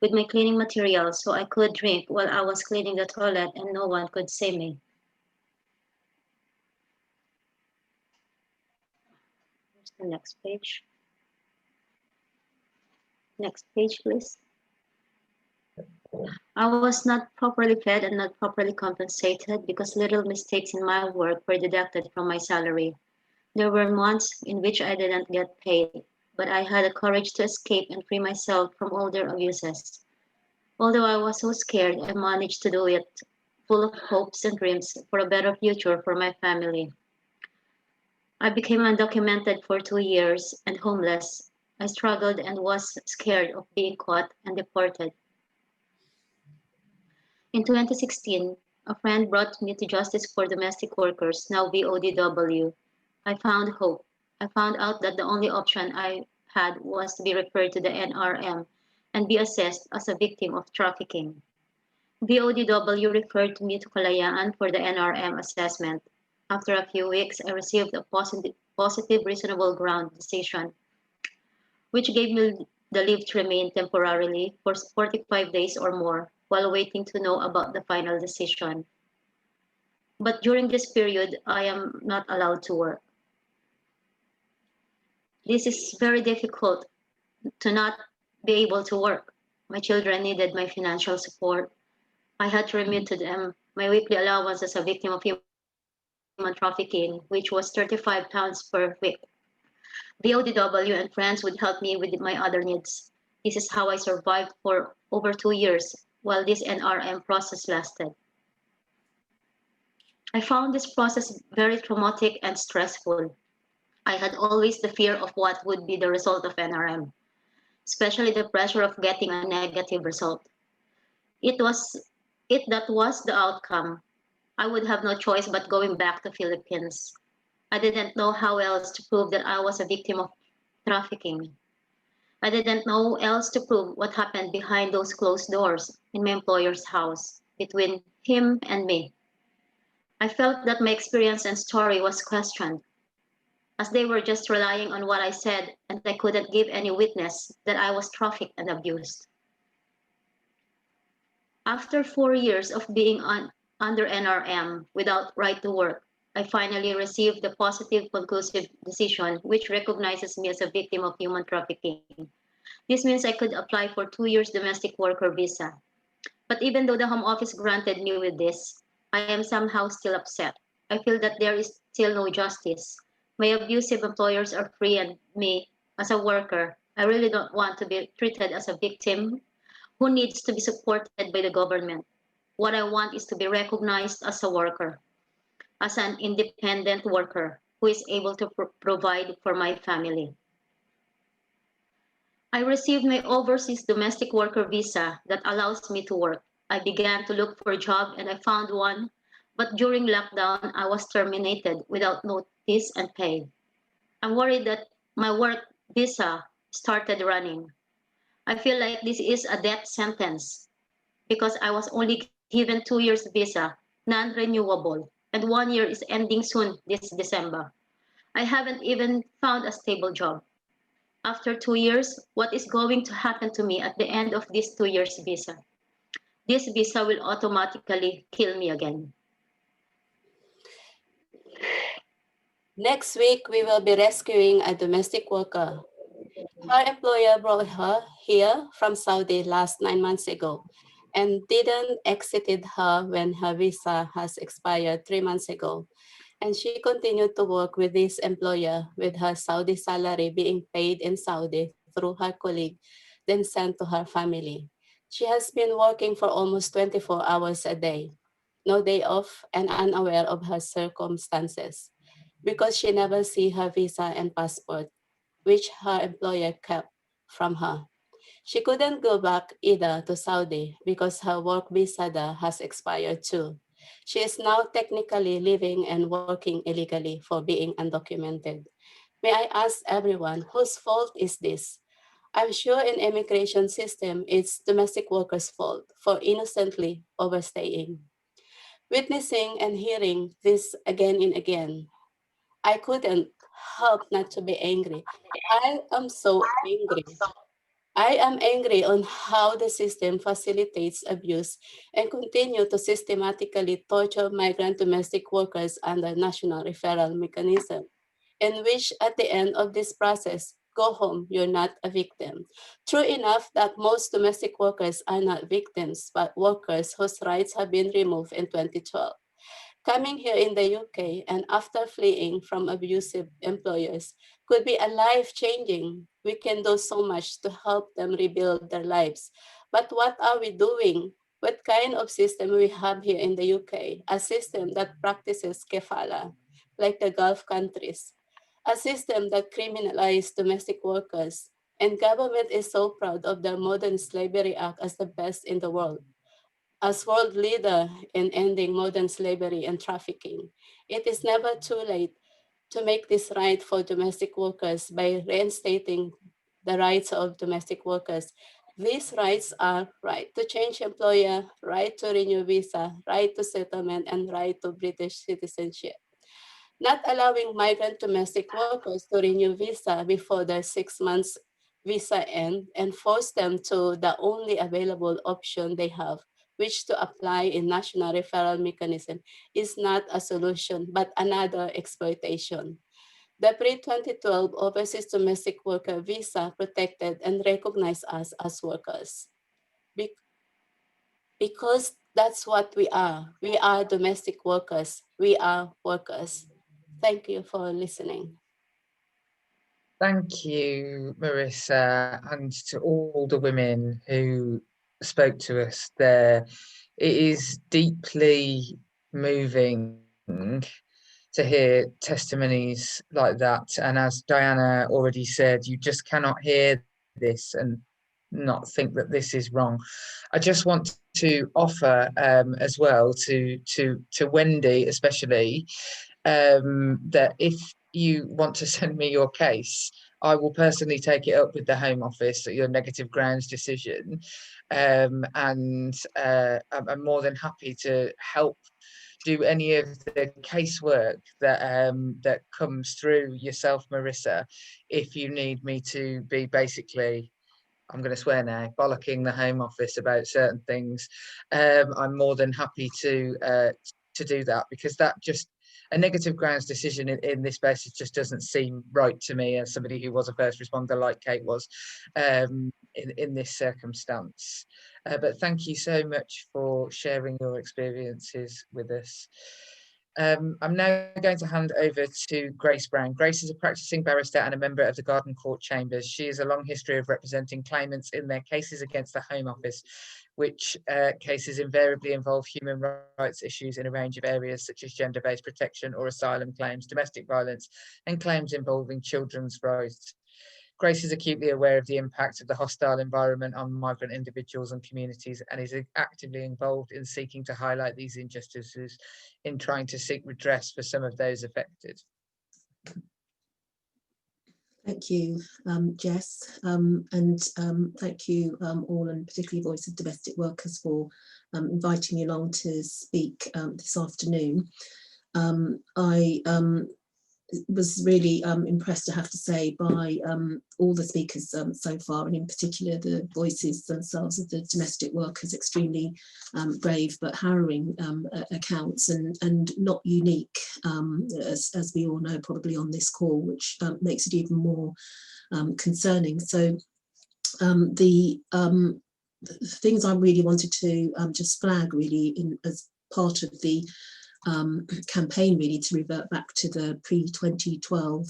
with my cleaning materials so I could drink while I was cleaning the toilet and no one could see me. Where's the next page? Next page, please. I was not properly fed and not properly compensated because little mistakes in my work were deducted from my salary. There were months in which I didn't get paid, but I had the courage to escape and free myself from all their abuses. Although I was so scared, I managed to do it, full of hopes and dreams for a better future for my family. I became undocumented for 2 years and homeless. I struggled and was scared of being caught and deported. In 2016, a friend brought me to Justice for Domestic Workers, now VODW. I found hope. I found out that the only option I had was to be referred to the NRM and be assessed as a victim of trafficking. BODW referred me to Kalayaan for the NRM assessment. After a few weeks, I received a positive reasonable ground decision, which gave me the leave to remain temporarily for 45 days or more while waiting to know about the final decision. But during this period, I am not allowed to work. This is very difficult to not be able to work. My children needed my financial support. I had to remit to them my weekly allowance as a victim of human trafficking, which was 35 pounds per week. BODW and friends would help me with my other needs. This is how I survived for over 2 years while this NRM process lasted. I found this process very traumatic and stressful. I had always the fear of what would be the result of NRM, especially the pressure of getting a negative result. If that was the outcome, I would have no choice but going back to Philippines. I didn't know how else to prove that I was a victim of trafficking. I didn't know else to prove what happened behind those closed doors in my employer's house between him and me. I felt that my experience and story was questioned, as they were just relying on what I said and I couldn't give any witness that I was trafficked and abused. After 4 years of being under NRM without right to work, I finally received the positive conclusive decision which recognizes me as a victim of human trafficking. This means I could apply for 2 years domestic worker visa. But even though the Home Office granted me with this, I am somehow still upset. I feel that there is still no justice. My abusive employers are freeing me as a worker. I really don't want to be treated as a victim who needs to be supported by the government. What I want is to be recognized as a worker, as an independent worker who is able to provide for my family. I received my overseas domestic worker visa that allows me to work. I began to look for a job and I found one, but during lockdown, I was terminated without notice and pay. I'm worried that my work visa started running. I feel like this is a death sentence because I was only given 2 years visa, non-renewable, and 1 year is ending soon this December. I haven't even found a stable job. After 2 years, what is going to happen to me at the end of this 2 years visa? This visa will automatically kill me again. Next week, we will be rescuing a domestic worker. Her employer brought her here from Saudi last 9 months ago and didn't exited her when her visa has expired 3 months ago. And she continued to work with this employer with her Saudi salary being paid in Saudi through her colleague, then sent to her family. She has been working for almost 24 hours a day, no day off, and unaware of her circumstances because she never see her visa and passport, which her employer kept from her. She couldn't go back either to Saudi because her work visa there has expired too. She is now technically living and working illegally for being undocumented. May I ask everyone, whose fault is this? I'm sure in immigration system, it's domestic workers' fault for innocently overstaying. Witnessing and hearing this again and again, I couldn't help not to be angry. I am so angry. I am angry on how the system facilitates abuse and continue to systematically torture migrant domestic workers under national referral mechanism, in which at the end of this process, go home, you're not a victim. True enough that most domestic workers are not victims, but workers whose rights have been removed in 2012. Coming here in the UK and after fleeing from abusive employers could be a life changing. We can do so much to help them rebuild their lives. But what are we doing? What kind of system we have here in the UK? A system that practices kefala, like the Gulf countries. A system that criminalizes domestic workers. And government is so proud of their Modern Slavery Act as the best in the world. As world leader in ending modern slavery and trafficking, it is never too late to make this right for domestic workers by reinstating the rights of domestic workers. These rights are right to change employer, right to renew visa, right to settlement, and right to British citizenship. Not allowing migrant domestic workers to renew visa before their 6 months visa end and force them to the only available option they have, which to apply in national referral mechanism, is not a solution, but another exploitation. The pre-2012 overseas domestic worker visa protected and recognized us as workers. Because that's what we are. We are domestic workers. We are workers. Thank you for listening. Thank you, Marissa, and to all the women who spoke to us there. It is deeply moving to hear testimonies like that. And as Diana already said, you just cannot hear this and not think that this is wrong. I just want to offer as well to Wendy especially, that if you want to send me your case, I will personally take it up with the Home Office at your negative grounds decision. And I'm more than happy to help do any of the casework that that comes through yourself, Marissa, if you need me to be basically, I'm going to swear now, bollocking the Home Office about certain things. I'm more than happy to do that, because that just, a negative grounds decision in this basis just doesn't seem right to me as somebody who was a first responder like Kate was in this circumstance. But thank you so much for sharing your experiences with us. I'm now going to hand over to Grace Brown. Grace is a practicing barrister and a member of the Garden Court Chambers. She has a long history of representing claimants in their cases against the Home Office, which cases invariably involve human rights issues in a range of areas such as gender-based protection or asylum claims, domestic violence, and claims involving children's rights. Grace is acutely aware of the impact of the hostile environment on migrant individuals and communities, and is actively involved in seeking to highlight these injustices in trying to seek redress for some of those affected. Thank you, Jess, and thank you all, and particularly Voice of Domestic Workers, for inviting me along to speak this afternoon. I was really impressed, I have to say, by all the speakers so far, and in particular the voices themselves of the domestic workers, extremely brave but harrowing accounts, and not unique, as we all know, probably on this call, which makes it even more concerning. So the things I really wanted to just flag really as part of the campaign, really, to revert back to the pre-2012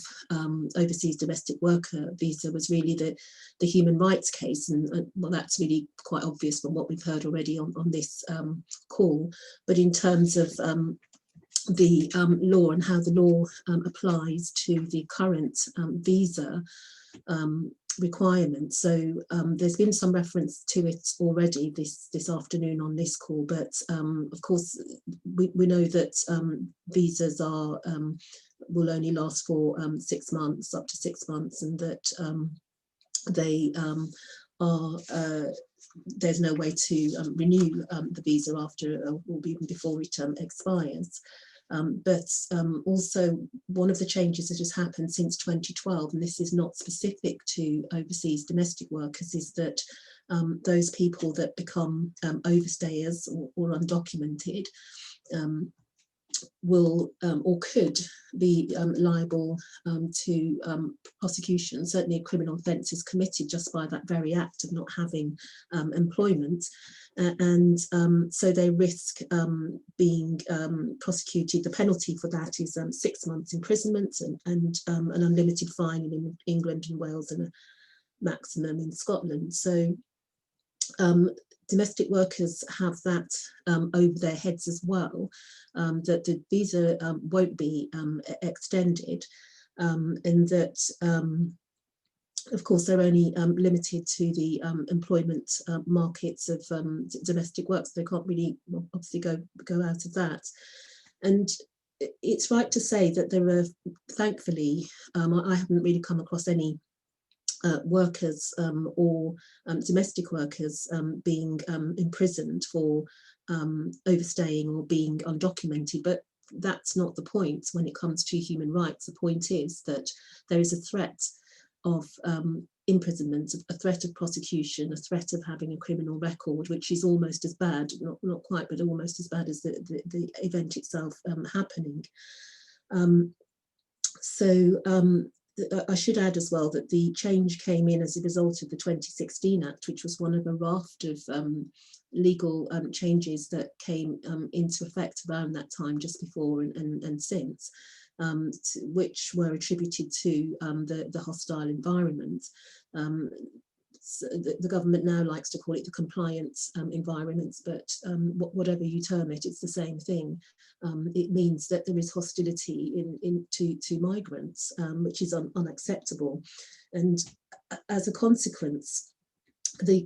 overseas domestic worker visa, was really the human rights case, and well, that's really quite obvious from what we've heard already on this call. But in terms of the law and how the law applies to the current visa requirements. So there's been some reference to it already this afternoon on this call, but of course we know that visas are will only last for 6 months, up to 6 months, and that they are there's no way to renew the visa after or even before it expires. But also one of the changes that has happened since 2012, and this is not specific to overseas domestic workers, is that those people that become overstayers or undocumented will or could be liable to prosecution, certainly a criminal offence is committed just by that very act of not having employment. And so they risk being prosecuted. The penalty for that is 6 months imprisonment and an unlimited fine in England and Wales, and a maximum in Scotland. So domestic workers have that over their heads as well, that the visa won't be extended, and that of course they're only limited to the employment markets of domestic work, so they can't really obviously go out of that. And it's right to say that there are, thankfully, I haven't really come across any workers or domestic workers being imprisoned for overstaying or being undocumented, but that's not the point when it comes to human rights. The point is that there is a threat of imprisonment, a threat of prosecution, a threat of having a criminal record, which is almost as bad, not quite, but almost as bad as the event itself happening. I should add as well that the change came in as a result of the 2016 Act, which was one of a raft of legal changes that came into effect around that time, just before and since, which were attributed to the hostile environment. So the government now likes to call it the compliance environments, but whatever you term it, it's the same thing. It means that there is hostility to migrants, which is unacceptable. And as a consequence, the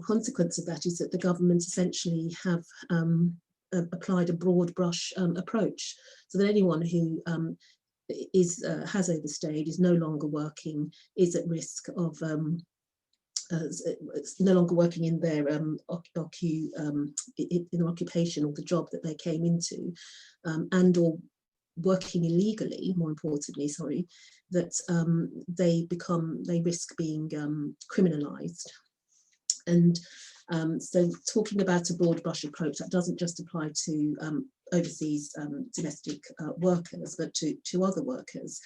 consequence of that is that the government essentially have applied a broad brush approach, so that anyone who has overstayed, is no longer working, is at risk of no longer working in their occupation or the job that they came into, and or working illegally, more importantly, sorry, that they risk being criminalised. And so talking about a broad brush approach, that doesn't just apply to overseas domestic workers, but to other workers.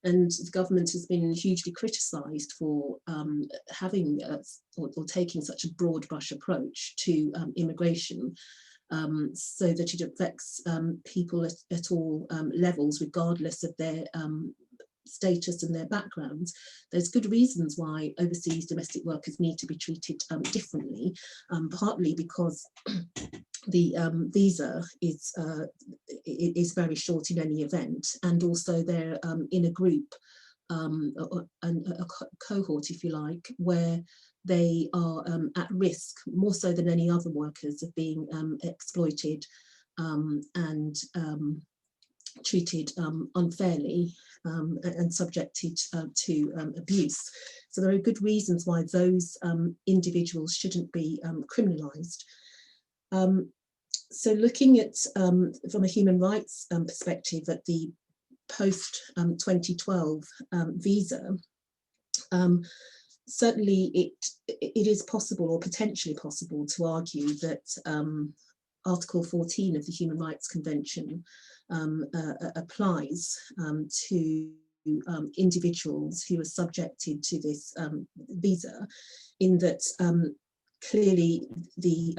And the government has been hugely criticised for having or taking such a broad brush approach to immigration, so that it affects people at all levels, regardless of their status and their backgrounds. There's good reasons why overseas domestic workers need to be treated differently, partly because the visa is very short in any event, and also they're in a group, a cohort, if you like, where they are at risk, more so than any other workers, of being exploited and treated unfairly and subjected to abuse. So there are good reasons why those individuals shouldn't be criminalised. So looking at, from a human rights perspective, at the post-2012 visa, certainly it is possible, or potentially possible, to argue that Article 14 of the Human Rights Convention applies to individuals who are subjected to this visa, in that clearly the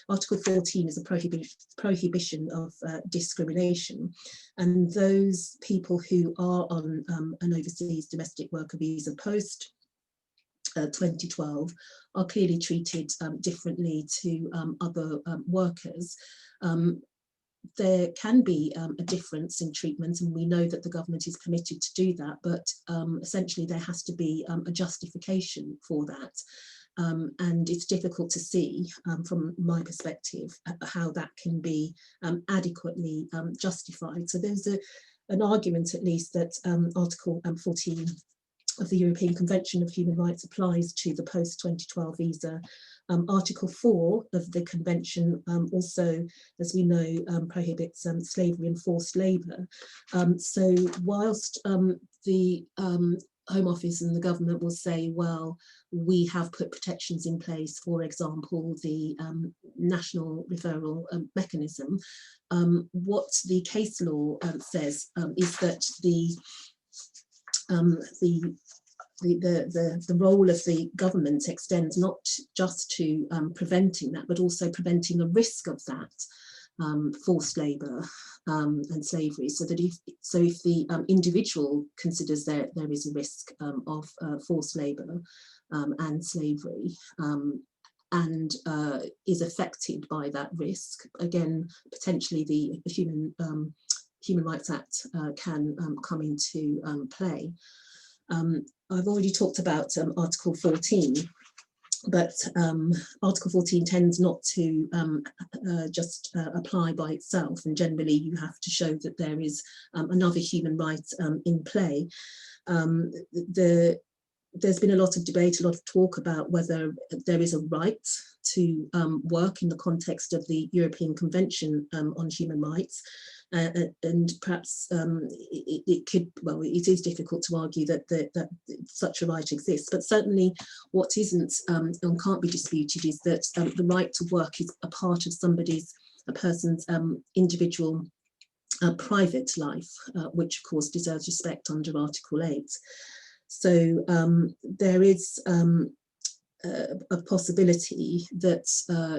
Article 14 is a prohibition of discrimination, and those people who are on an overseas domestic worker visa post 2012 are clearly treated differently to other workers. There can be a difference in treatment, and we know that the government is committed to do that, but essentially there has to be a justification for that. And it's difficult to see, from my perspective, how that can be adequately justified. So there's an argument, at least, that Article 14 of the European Convention of Human Rights applies to the post-2012 visa. Article 4 of the Convention also, as we know, prohibits slavery and forced labour. So whilst the Home Office and the government will say, well, we have put protections in place, for example, the national referral mechanism, what the case law says is that the role of the government extends not just to preventing that, but also preventing a risk of that, forced labour and slavery. So that if the individual considers there is a risk of forced labour and slavery, and is affected by that risk, again, potentially the Human Rights Act can come into play. I've already talked about Article 14, but Article 14 tends not to just apply by itself, and generally you have to show that there is another human right in play. There's been a lot of debate, a lot of talk about whether there is a right to work in the context of the European Convention on Human Rights. And perhaps it is difficult to argue that such a right exists, but certainly what isn't and can't be disputed is that the right to work is a part of a person's individual private life, which of course deserves respect under Article 8. So there is a possibility that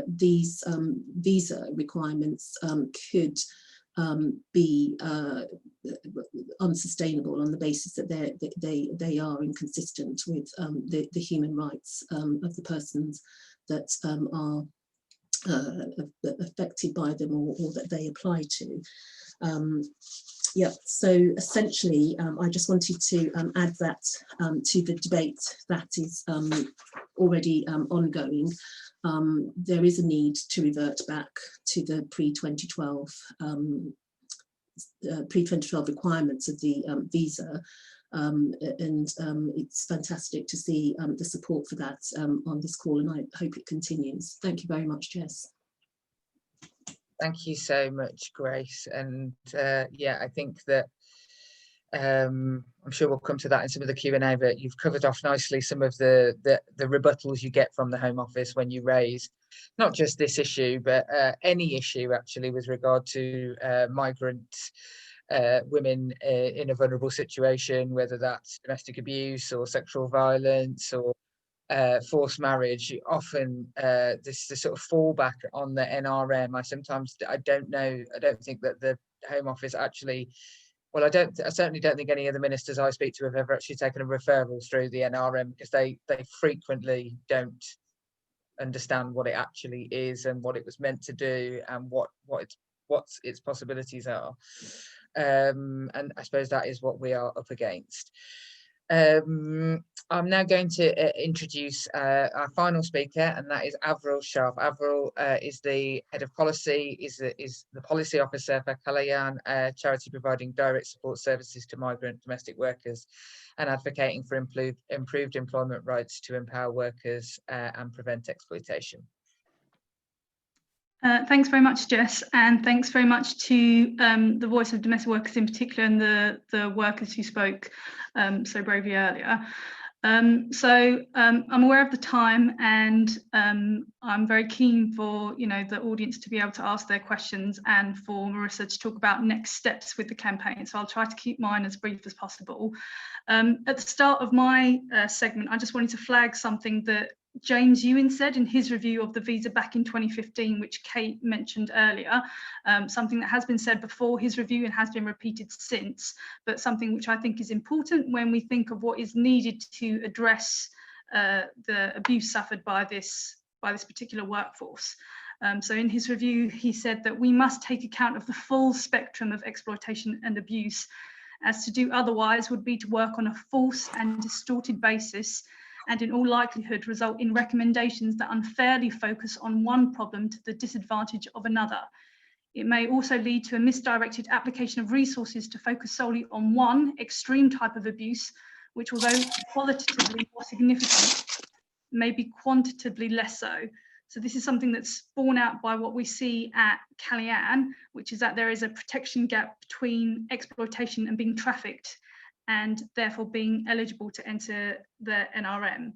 these visa requirements could be unsustainable on the basis that they are inconsistent with the human rights of the persons that are affected by them or that they apply to. Yeah, so essentially, I just wanted to add that to the debate that is already ongoing. There is a need to revert back to the pre-2012 requirements of the visa, and it's fantastic to see the support for that on this call, and I hope it continues. Thank you very much, Jess. Thank you so much, Grace. And yeah, I think that I'm sure we'll come to that in some of the Q&A, but you've covered off nicely some of the rebuttals you get from the Home Office when you raise not just this issue, but any issue actually with regard to migrant women in a vulnerable situation, whether that's domestic abuse or sexual violence or forced marriage. Certainly this the sort of fallback on the NRM. I don't think that the Home Office actually, well, I certainly don't think any of the ministers I speak to have ever actually taken a referral through the NRM, because they frequently don't understand what it actually is and what it was meant to do and what its possibilities are. And I suppose that is what we are up against. I'm now going to introduce our final speaker, and that is Avril Sharp. Avril is the head of policy, is the policy officer for Kalayan, a charity providing direct support services to migrant domestic workers and advocating for improved employment rights to empower workers and prevent exploitation. Thanks very much, Jess, and thanks very much to the Voice of Domestic Workers in particular, and the workers who spoke so bravely earlier. I'm aware of the time, and I'm very keen for the audience to be able to ask their questions and for Marissa to talk about next steps with the campaign. So I'll try to keep mine as brief as possible. At the start of my segment, I just wanted to flag something that James Ewan said in his review of the visa back in 2015, which Kate mentioned earlier, something that has been said before his review and has been repeated since, but something which I think is important when we think of what is needed to address the abuse suffered by this particular workforce. So in his review, he said that we must take account of the full spectrum of exploitation and abuse, as to do otherwise would be to work on a false and distorted basis, and in all likelihood result in recommendations that unfairly focus on one problem to the disadvantage of another. It may also lead to a misdirected application of resources to focus solely on one extreme type of abuse, which, although qualitatively more significant, may be quantitatively less so. So this is something that's borne out by what we see at Kalayan, which is that there is a protection gap between exploitation and being trafficked, and therefore being eligible to enter the NRM.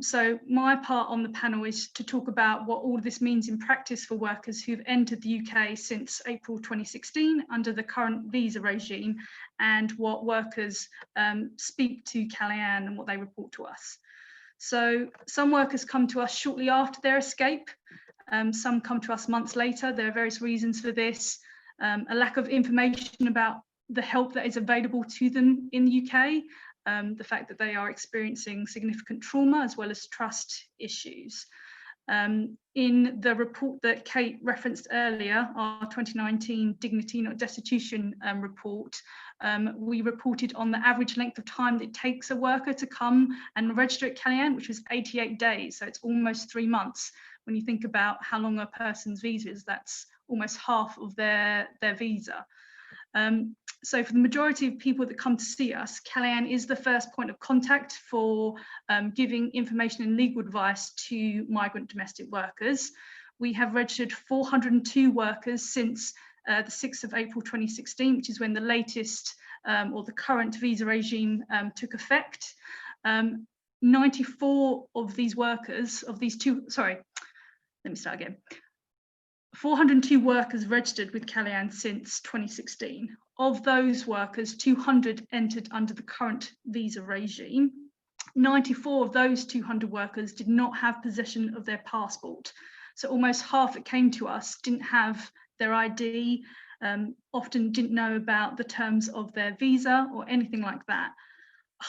So my part on the panel is to talk about what all of this means in practice for workers who've entered the UK since April 2016 under the current visa regime, and what workers speak to Kalayan and what they report to us. So some workers come to us shortly after their escape. Some come to us months later. There are various reasons for this. A lack of information about the help that is available to them in the UK, the fact that they are experiencing significant trauma as well as trust issues. In the report that Kate referenced earlier, our 2019 Dignity Not Destitution report, we reported on the average length of time that it takes a worker to come and register at Calian, which was 88 days. So it's almost 3 months. When you think about how long a person's visa is, that's almost half of their visa. So for the majority of people that come to see us, Calian is the first point of contact for giving information and legal advice to migrant domestic workers. We have registered 402 workers since the 6th of April 2016, which is when the latest or the current visa regime took effect. 94 of these workers, of these two, sorry, let me start again. 402 workers registered with Calian since 2016. Of those workers, 200 entered under the current visa regime. 94 of those 200 workers did not have possession of their passport. So almost half that came to us didn't have their ID, often didn't know about the terms of their visa or anything like that.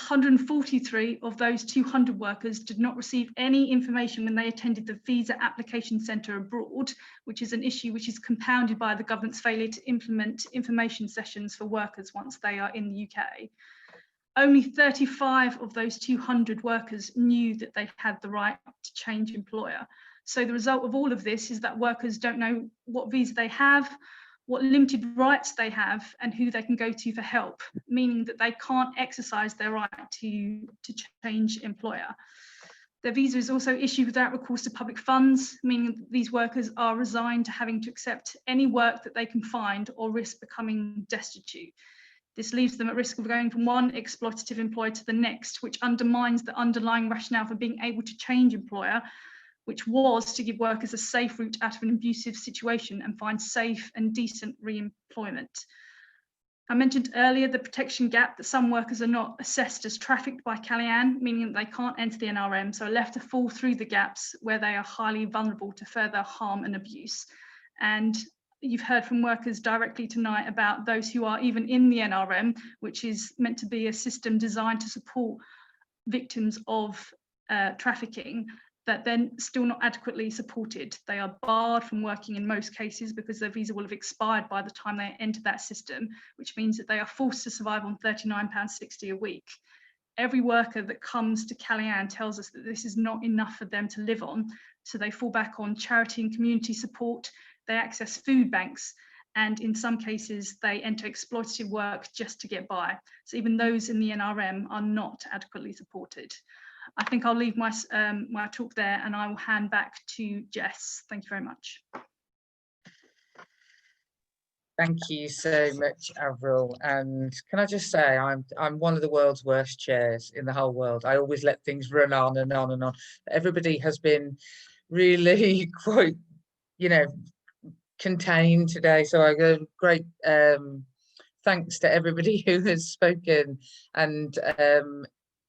143 of those 200 workers did not receive any information when they attended the visa application centre abroad, which is an issue which is compounded by the government's failure to implement information sessions for workers once they are in the UK. Only 35 of those 200 workers knew that they had the right to change employer. So the result of all of this is that workers don't know what visa they have, what limited rights they have, and who they can go to for help, meaning that they can't exercise their right to change employer. Their visa is also issued without recourse to public funds, meaning that these workers are resigned to having to accept any work that they can find or risk becoming destitute. This leaves them at risk of going from one exploitative employer to the next, which undermines the underlying rationale for being able to change employer, which was to give workers a safe route out of an abusive situation and find safe and decent re-employment. I mentioned earlier the protection gap, that some workers are not assessed as trafficked by Calian, meaning that they can't enter the NRM, so are left to fall through the gaps where they are highly vulnerable to further harm and abuse. And you've heard from workers directly tonight about those who are even in the NRM, which is meant to be a system designed to support victims of trafficking, that then still not adequately supported. They are barred from working in most cases because their visa will have expired by the time they enter that system, which means that they are forced to survive on £39.60 a week. Every worker that comes to Calian tells us that this is not enough for them to live on, so they fall back on charity and community support, they access food banks, and in some cases they enter exploitative work just to get by. So even those in the NRM are not adequately supported. I think I'll leave my talk there and I will hand back to Jess. Thank you very much. Thank you so much, Avril. And can I just say, I'm one of the world's worst chairs in the whole world. I always let things run on and on and on. Everybody has been really quite, contained today. So I go great thanks to everybody who has spoken, and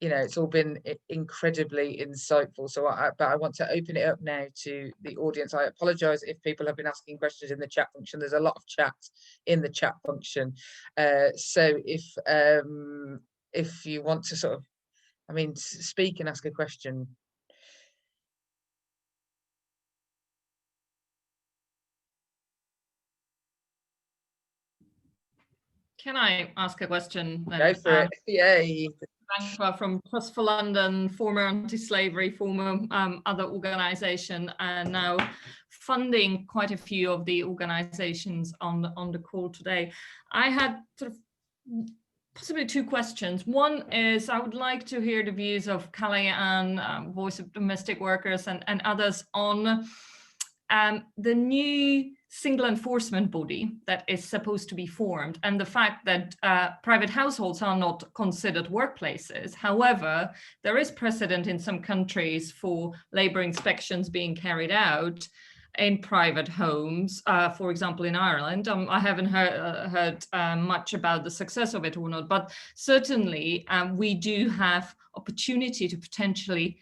it's all been incredibly insightful. So but I want to open it up now to the audience. I apologize if people have been asking questions in the chat function. There's a lot of chat in the chat function. So if you want to sort of, speak and ask a question. Can I ask a question then? Go for it. Yay. From Trust for London, former anti-slavery, former other organisation, and now funding quite a few of the organisations on the call today. I had sort of possibly two questions. One is I would like to hear the views of Calian, Voice of Domestic Workers, and others on the new single enforcement body that is supposed to be formed, and the fact that private households are not considered workplaces. However, there is precedent in some countries for labour inspections being carried out in private homes, for example, in Ireland. I haven't heard much about the success of it or not, but certainly we do have opportunity to potentially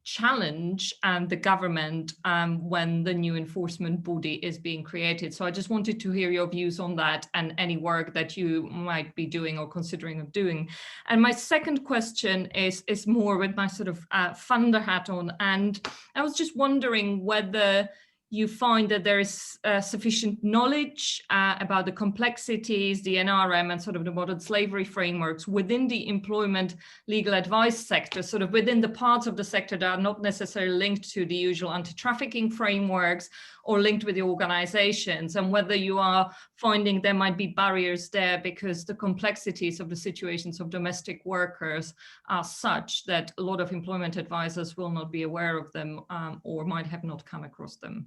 challenge the government when the new enforcement body is being created. So I just wanted to hear your views on that and any work that you might be doing or considering of doing. And my second question is more with my sort of funder hat on, and I was just wondering whether you find that there is sufficient knowledge about the complexities, the NRM and sort of the modern slavery frameworks within the employment legal advice sector, sort of within the parts of the sector that are not necessarily linked to the usual anti-trafficking frameworks or linked with the organizations, and whether you are finding there might be barriers there because the complexities of the situations of domestic workers are such that a lot of employment advisors will not be aware of them or might have not come across them.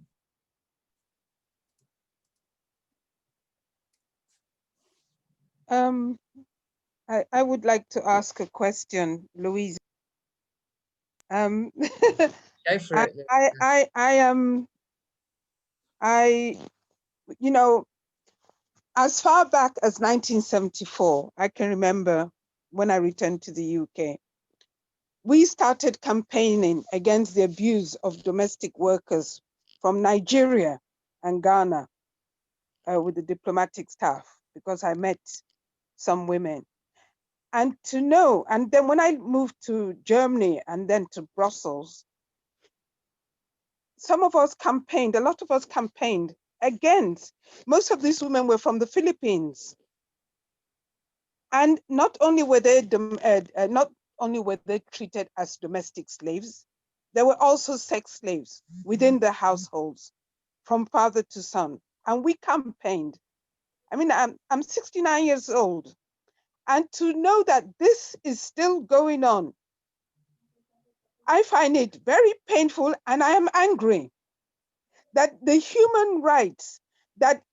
I would like to ask a question, Louise. Go for it. You know, as far back as 1974, I can remember when I returned to the UK, we started campaigning against the abuse of domestic workers from Nigeria and Ghana with the diplomatic staff, because I met some women. And to know, and then when I moved to Germany and then to Brussels, some of us campaigned, a lot of us campaigned against, most of these women were from the Philippines. And not only were they treated as domestic slaves, they were also sex slaves within the households, from father to son. And we campaigned. I mean, I'm 69 years old. And to know that this is still going on, I find it very painful, and I am angry that the human rights that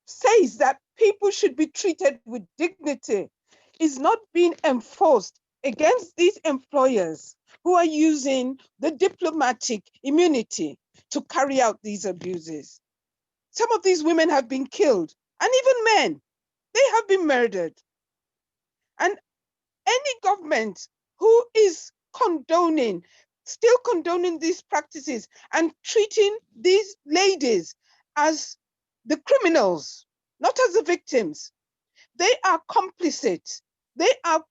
says that people should be treated with dignity is not being enforced against these employers who are using the diplomatic immunity to carry out these abuses. Some of these women have been killed, and even men, they have been murdered. And any government who is still condoning these practices and treating these ladies as the criminals, not as the victims, they are complicit. They are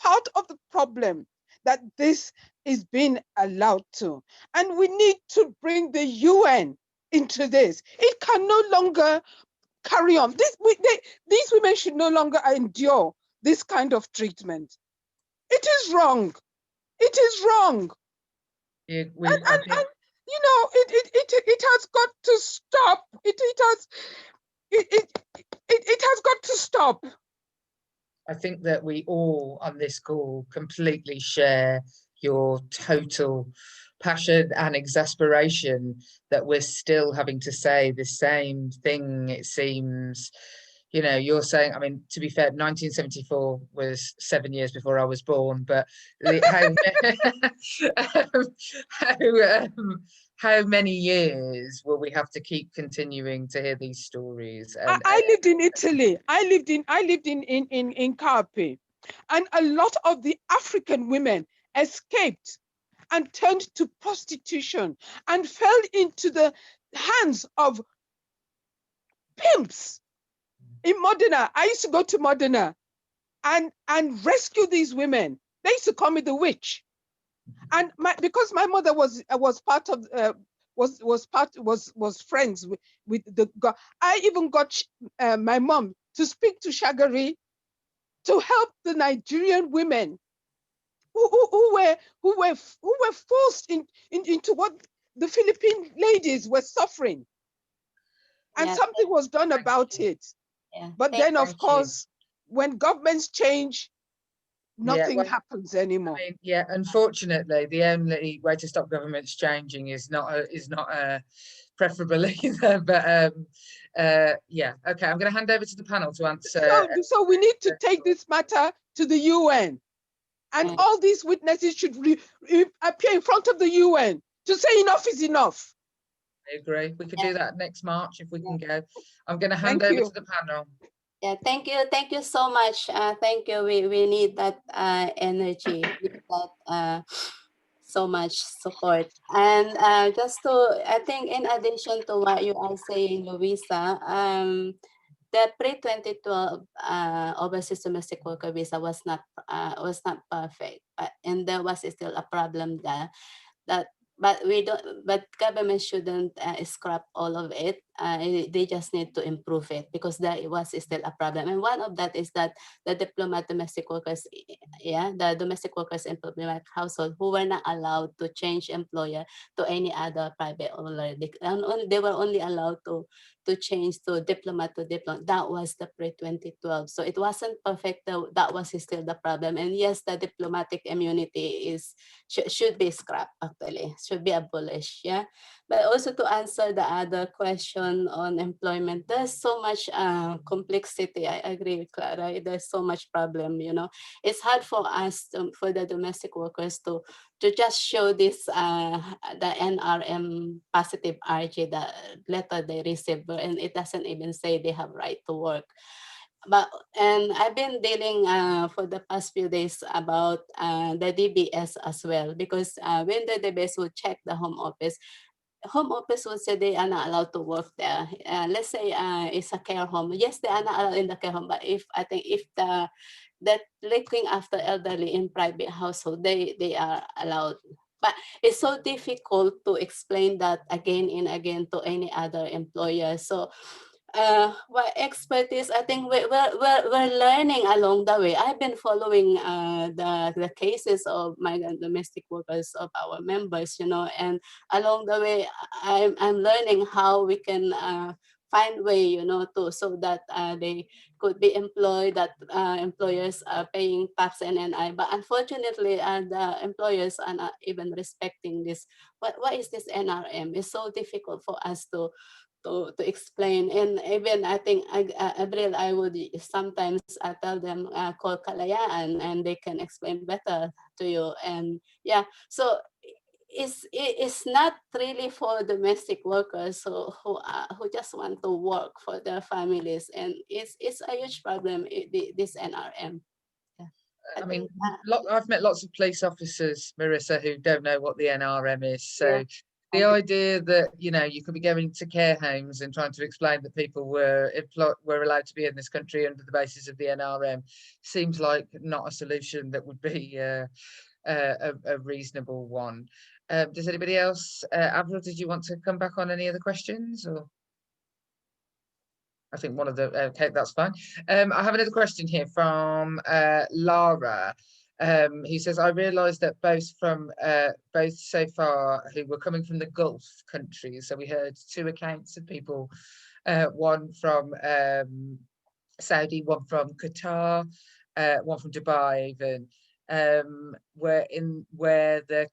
part of the problem that this is being allowed to. And we need to bring the UN into this. It can no longer carry on. These women should no longer endure this kind of treatment. It is wrong. It is wrong. And you know, it has got to stop. It has got to stop. I think that we all on this call completely share your total passion and exasperation that we're still having to say the same thing, it seems. You know, you're saying, I mean, to be fair, 1974 was 7 years before I was born, but how many years will we have to keep continuing to hear these stories? And I lived in Italy. I lived in Carpe, and a lot of the African women escaped and turned to prostitution and fell into the hands of pimps. In Modena, I used to go to Modena and rescue these women. They used to call me the witch, and because my mother was part of was friends with the god. I even got my mom to speak to Shagari to help the Nigerian women who were forced into what the Philippine ladies were suffering, and something was done about it. But then, of course, when governments change, nothing happens anymore. I mean, unfortunately, the only way to stop governments changing is not preferable either. But okay, I'm going to hand over to the panel to answer. So we need to take this matter to the UN, and all these witnesses should appear in front of the UN to say enough is enough. I agree. We could do that next March if we can go. I'm going to hand over to the panel. Yeah, thank you so much. Thank you. We need that energy, that so much support. And just to, I think in addition to what you are saying, Louisa, the pre-2012 overseas domestic worker visa was not perfect, and there was still a problem there that but we don't but government shouldn't scrap all of it. They just need to improve it because there was still a problem, and one of that is that the diplomat domestic workers, the domestic workers in diplomatic household who were not allowed to change employer to any other private owner. They were only allowed to change to diplomat. That was the pre-2012. So it wasn't perfect. That was still the problem. And yes, the diplomatic immunity should be scrapped, actually, should be abolished. Yeah. But also to answer the other question on employment, there's so much complexity. I agree with Clara. There's so much problem, It's hard for us, for the domestic workers to just show this, the NRM positive RG, the letter they received, and it doesn't even say they have right to work. And I've been dealing for the past few days about the DBS as well, because when the DBS would check the home office would say they are not allowed to work there. Let's say it's a care home. Yes, they are not allowed in the care home, but if that looking after elderly in private household, they are allowed. But it's so difficult to explain that again and again to any other employer. So what expertise, I think we're learning along the way. I've been following the cases of migrant domestic workers of our members, and along the way I'm learning how we can find way, to so that they could be employed, that employers are paying tax and NI. But unfortunately, the employers are not even respecting this. What is this NRM? It's so difficult for us to explain. And even I think Abril, I would sometimes tell them call Kalayaan and they can explain better to you. And yeah, so it's not really for domestic workers who just want to work for their families, and it's a huge problem, this NRM. I mean, I've met lots of police officers, Marissa, who don't know what the NRM is. So the idea that, you could be going to care homes and trying to explain that people were allowed to be in this country under the basis of the NRM seems like not a solution that would be a reasonable one. Does anybody else? Avril, did you want to come back on any other questions? Or I think one of the, okay, that's fine. I have another question here from Lara, who says, I realised that both so far who were coming from the Gulf countries, so we heard two accounts of people, one from Saudi, one from Qatar, one from Dubai even, where the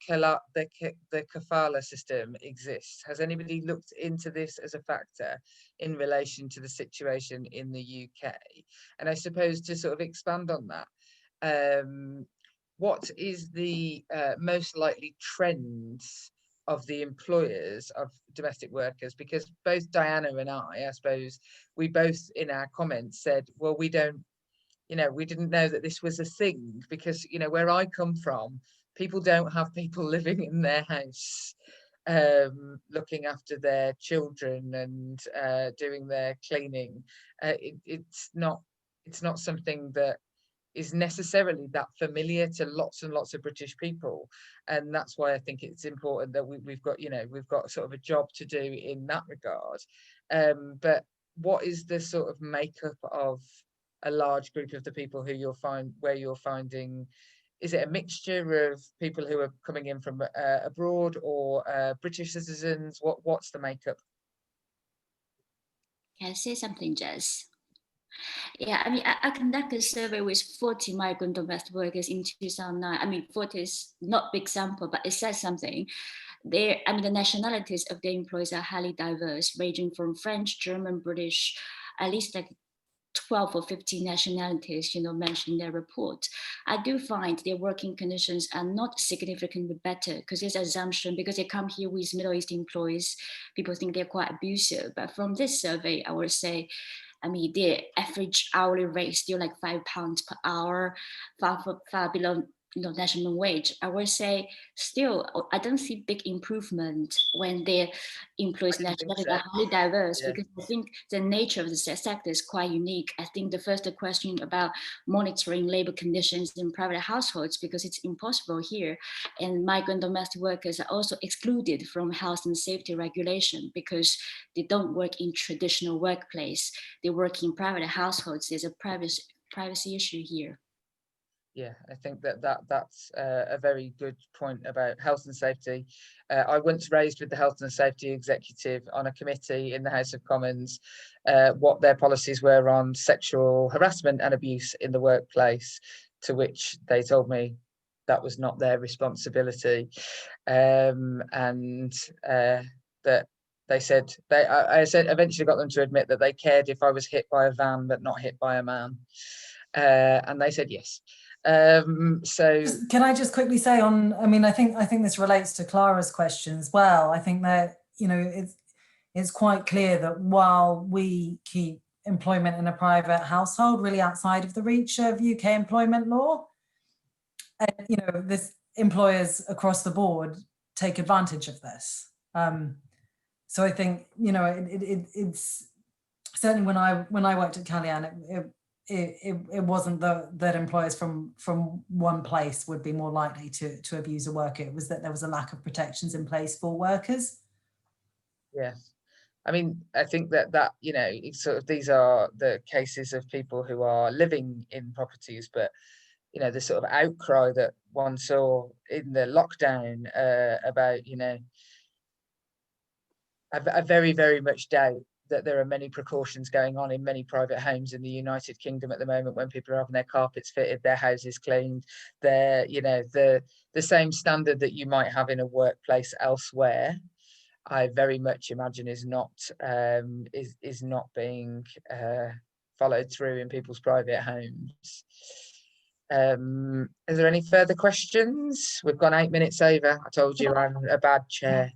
kafala system exists. Has anybody looked into this as a factor in relation to the situation in the UK? And I suppose to sort of expand on that, what is the most likely trends of the employers of domestic workers? Because both Diana and I suppose, we both in our comments said, well, we didn't know that this was a thing, because where I come from, people don't have people living in their house looking after their children and doing their cleaning. It's not something that is necessarily that familiar to lots and lots of British people, and that's why I think it's important that we've got sort of a job to do in that regard. But what is the sort of makeup of a large group of the people who you're finding? Is it a mixture of people who are coming in from abroad or British citizens? What's the makeup? Can I say something, Jess? Yeah, I mean, I conducted a survey with 40 migrant domestic workers in 2009. I mean, 40 is not big sample, but it says something. The nationalities of the employees are highly diverse, ranging from French, German, British, at least like 12 or 15 nationalities, mentioned in their report. I do find their working conditions are not significantly better, because there's assumption, because they come here with Middle East employees, people think they're quite abusive. But from this survey, I would say, the average hourly rate is still like £5 per hour, far below national wage, I would say still I don't see big improvement when their employees nationalities are highly diverse, because I think the nature of the sector is quite unique. I think the first question about monitoring labor conditions in private households, because it's impossible here, and migrant domestic workers are also excluded from health and safety regulation because they don't work in traditional workplace. They work in private households. There's a privacy issue here. Yeah, I think that's a very good point about health and safety. I once raised with the Health and Safety Executive on a committee in the House of Commons what their policies were on sexual harassment and abuse in the workplace, to which they told me that was not their responsibility, and that they said I said eventually got them to admit that they cared if I was hit by a van but not hit by a man, and they said yes. So can I just quickly say on, I mean, I think this relates to Clara's question as well. I think that, you know, it's quite clear that while we keep employment in a private household really outside of the reach of UK employment law, and, you know, this employers across the board take advantage of this. So I think, you know, it's certainly when I worked at Callian, it wasn't that employers from one place would be more likely to abuse a worker. It was that there was a lack of protections in place for workers. Yes, I mean, I think that you know, it's sort of, these are the cases of people who are living in properties, but you know, the sort of outcry that one saw in the lockdown about, you know, I very, very much doubt that there are many precautions going on in many private homes in the United Kingdom at the moment when people are having their carpets fitted, their houses cleaned, their, you know, the same standard that you might have in a workplace elsewhere, I very much imagine is not being followed through in people's private homes. Is there any further questions? We've gone 8 minutes over. I told you I'm a bad chair.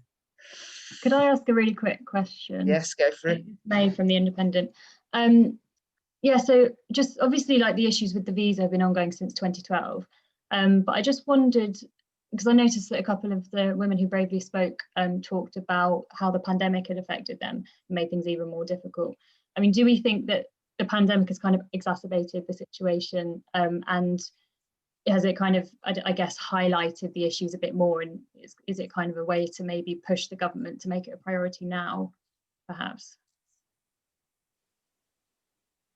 Could I ask a really quick question? Yes, go for it. May from The Independent. Yeah, so just obviously like the issues with the visa have been ongoing since 2012. But I just wondered, because I noticed that a couple of the women who bravely spoke talked about how the pandemic had affected them and made things even more difficult. I mean, do we think that the pandemic has kind of exacerbated the situation, and has it kind of, I guess, highlighted the issues a bit more, and is it kind of a way to maybe push the government to make it a priority now, perhaps?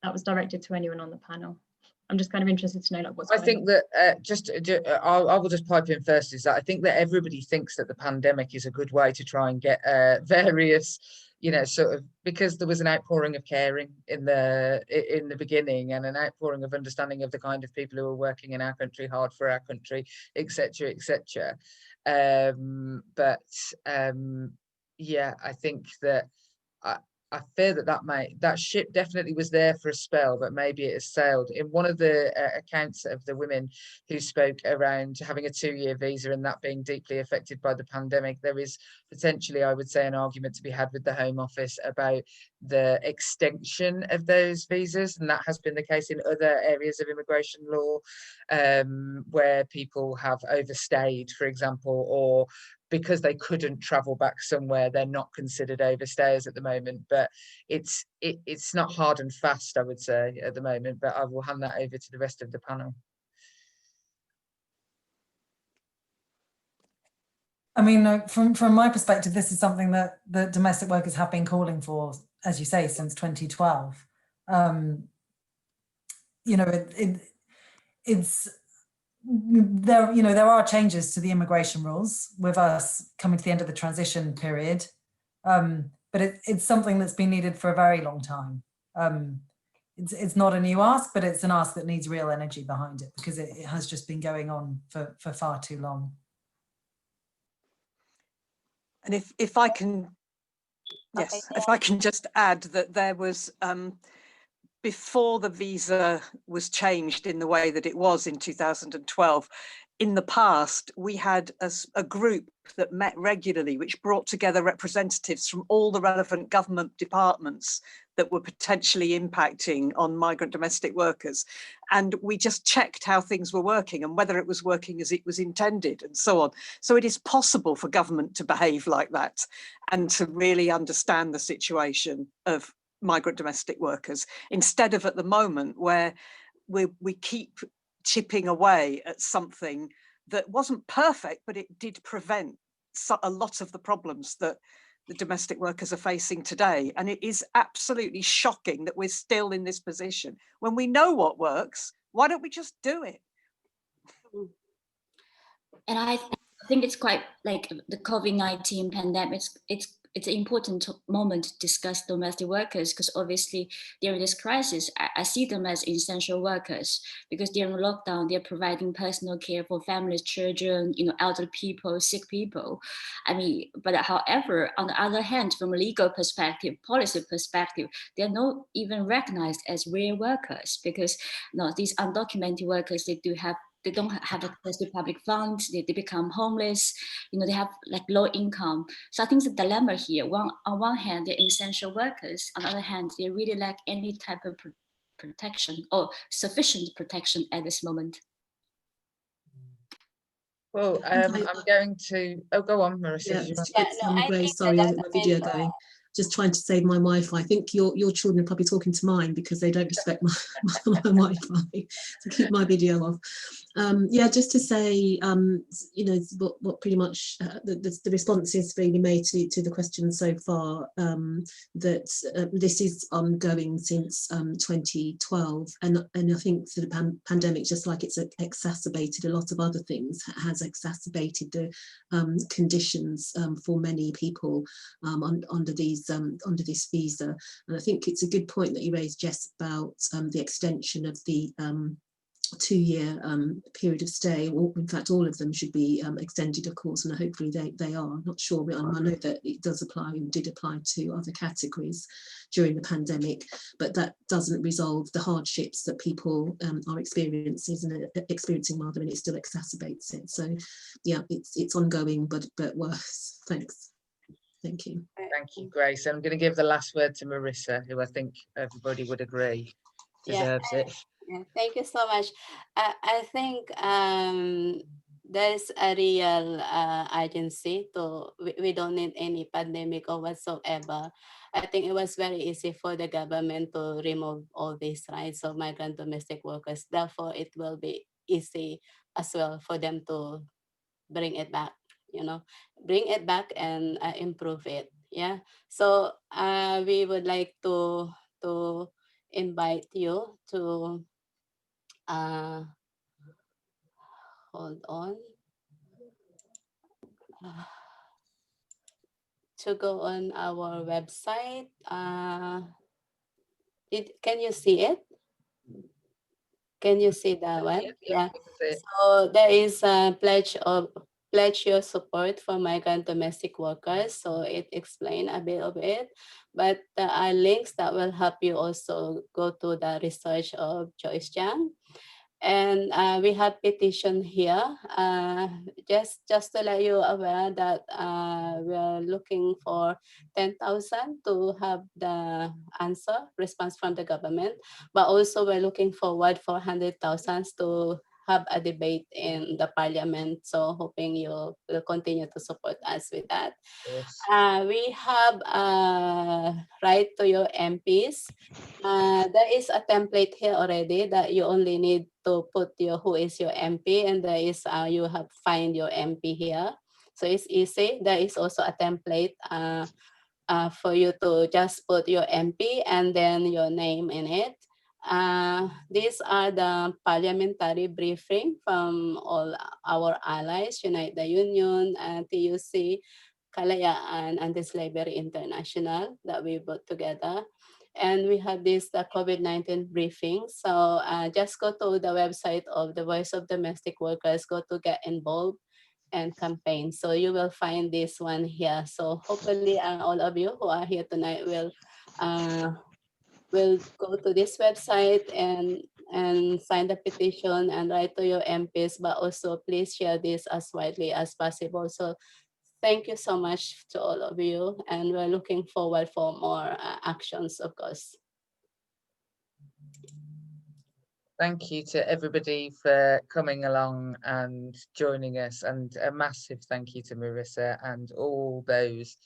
That was directed to anyone on the panel. I'm just kind of interested to know like what's going on. I think that I will just pipe in first, is that I think that everybody thinks that the pandemic is a good way to try and get various, you know, sort of, because there was an outpouring of caring in the beginning, and an outpouring of understanding of the kind of people who are working in our country, hard for our country, etc., etc. Yeah, I think that I fear that ship definitely was there for a spell, but maybe it has sailed. In one of the accounts of the women who spoke around having a 2-year visa and that being deeply affected by the pandemic, there is potentially, I would say, an argument to be had with the Home Office about the extension of those visas, and that has been the case in other areas of immigration law, where people have overstayed, for example, or because they couldn't travel back somewhere, they're not considered overstayers at the moment. But it's not hard and fast, I would say, at the moment. But I will hand that over to the rest of the panel. I mean, from my perspective, this is something that the domestic workers have been calling for, as you say, since 2012. You know, it's there. You know, there are changes to the immigration rules with us coming to the end of the transition period, but it's something that's been needed for a very long time. It's not a new ask, but it's an ask that needs real energy behind it, because it has just been going on for far too long. And if I can, yes, if I can just add that there was, before the visa was changed in the way that it was in 2012, in the past, we had a group that met regularly, which brought together representatives from all the relevant government departments that were potentially impacting on migrant domestic workers. And we just checked how things were working and whether it was working as it was intended and so on. So it is possible for government to behave like that and to really understand the situation of migrant domestic workers, instead of at the moment where we keep chipping away at something that wasn't perfect, but it did prevent a lot of the problems that the domestic workers are facing today. And it is absolutely shocking that we're still in this position. When we know what works, why don't we just do it? And I think it's quite like the COVID-19 pandemic. It's an important moment to discuss domestic workers, because obviously during this crisis, I see them as essential workers, because during lockdown, they're providing personal care for families, children, elderly people, sick people. I mean, but however, on the other hand, from a legal perspective, policy perspective, they're not even recognized as real workers, because these undocumented workers, they don't have access to public funds, they become homeless, they have like low income. So I think the dilemma here, on one hand, they're essential workers, on the other hand, they really lack any type of protection or sufficient protection at this moment. Well, I'm going to, go on, Marissa. Grace, sorry, I got my video going. Just trying to save my Wi-Fi. I think your children are probably talking to mine because they don't respect my Wi-Fi. So keep my video off. Yeah, just to say, what pretty much the responses really made to the questions so far, that this is ongoing since 2012, and I think the pandemic, just like it's exacerbated a lot of other things, has exacerbated the conditions for many people under this visa. And I think it's a good point that you raised, Jess, about the extension of the 2-year period of stay. In fact, all of them should be extended, of course, and hopefully they are. I'm not sure, but I know that it does apply and did apply to other categories during the pandemic, but that doesn't resolve the hardships that people are experiencing rather, and it still exacerbates it. So yeah, it's ongoing, but worse. Thanks. Thank you. Thank you, Grace. I'm going to give the last word to Marissa, who I think everybody would agree deserves it. Yeah, thank you so much. I think there's a real urgency we don't need any pandemic or whatsoever. I think it was very easy for the government to remove all these rights of migrant domestic workers. Therefore, it will be easy as well for them to bring it back, bring it back and improve it. Yeah. So we would like to invite you to hold on, to go on our website. Can you see it? Can you see that one? Yeah. So there is a pledge your support for migrant domestic workers. So it explains a bit of it, but there are links that will help you also go to the research of Joyce Jiang. And we have petition here. Just to let you aware that we're looking for 10,000 to have the response from the government, but also we're looking forward for 100,000 to have a debate in the parliament. So hoping you will continue to support us with that. Yes. We have right to your MPs. There is a template here already that you only need to put who is your MP, and there is you have find your MP here. So it's easy. There is also a template for you to just put your MP and then your name in it. These are the parliamentary briefing from all our allies, Unite the Union, TUC, Kalayaan, Anti-Slavery International, that we put together. And we have this COVID-19 briefing. So just go to the website of the Voice of Domestic Workers, go to Get Involved and Campaign. So you will find this one here. So hopefully all of you who are here tonight will go to this website and and sign the petition and write to your MPs, but also please share this as widely as possible. So thank you so much to all of you, and we're looking forward for more actions, of course. Thank you to everybody for coming along and joining us, and a massive thank you to Marissa and all those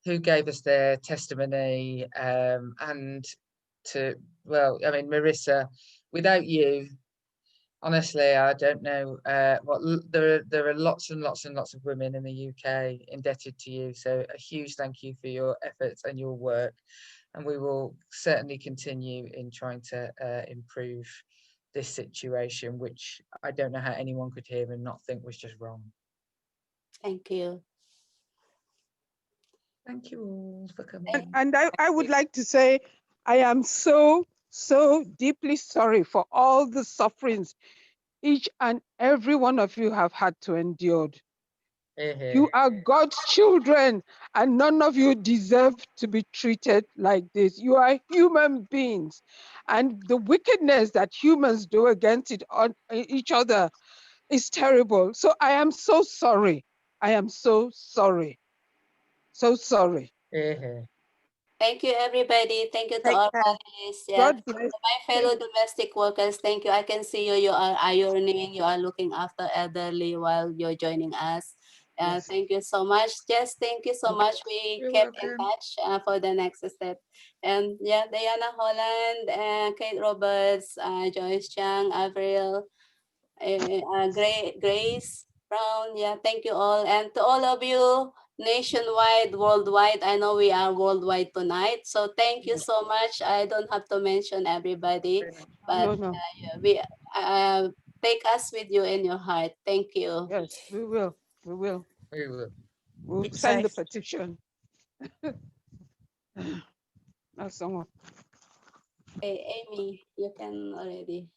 who gave us their testimony, and to, well, I mean, Marissa, without you, honestly, I don't know there are lots and lots and lots of women in the UK indebted to you. So a huge thank you for your efforts and your work. And we will certainly continue in trying to improve this situation, which I don't know how anyone could hear and not think was just wrong. Thank you. Thank you all for coming. And I would like to say, I am so deeply sorry for all the sufferings each and every one of you have had to endure. You are God's children, and none of you deserve to be treated like this. You are human beings, and the wickedness that humans do against each other is terrible. So I am so sorry. I am so sorry. So sorry. Thank you, everybody. Thank you to Take our care. panelists. Yeah. God bless. To my fellow domestic workers, thank you. I can see you. You are ironing. You are looking after elderly while you're joining us. Yes. Thank you so much. Jess, thank you so much. We You're kept in welcome. touch for the next step. And yeah, Diana, Holland, Kate Roberts, Joyce, Jiang, Avril, Grace Brown. Yeah, thank you all. And to all of you nationwide, worldwide, I know we are worldwide tonight. So thank you so much. I don't have to mention everybody, but No. we take us with you in your heart. Thank you. Yes, we will. We will. We will. We'll Keep send the safe. petition. That's someone. Hey, Amy, you can already.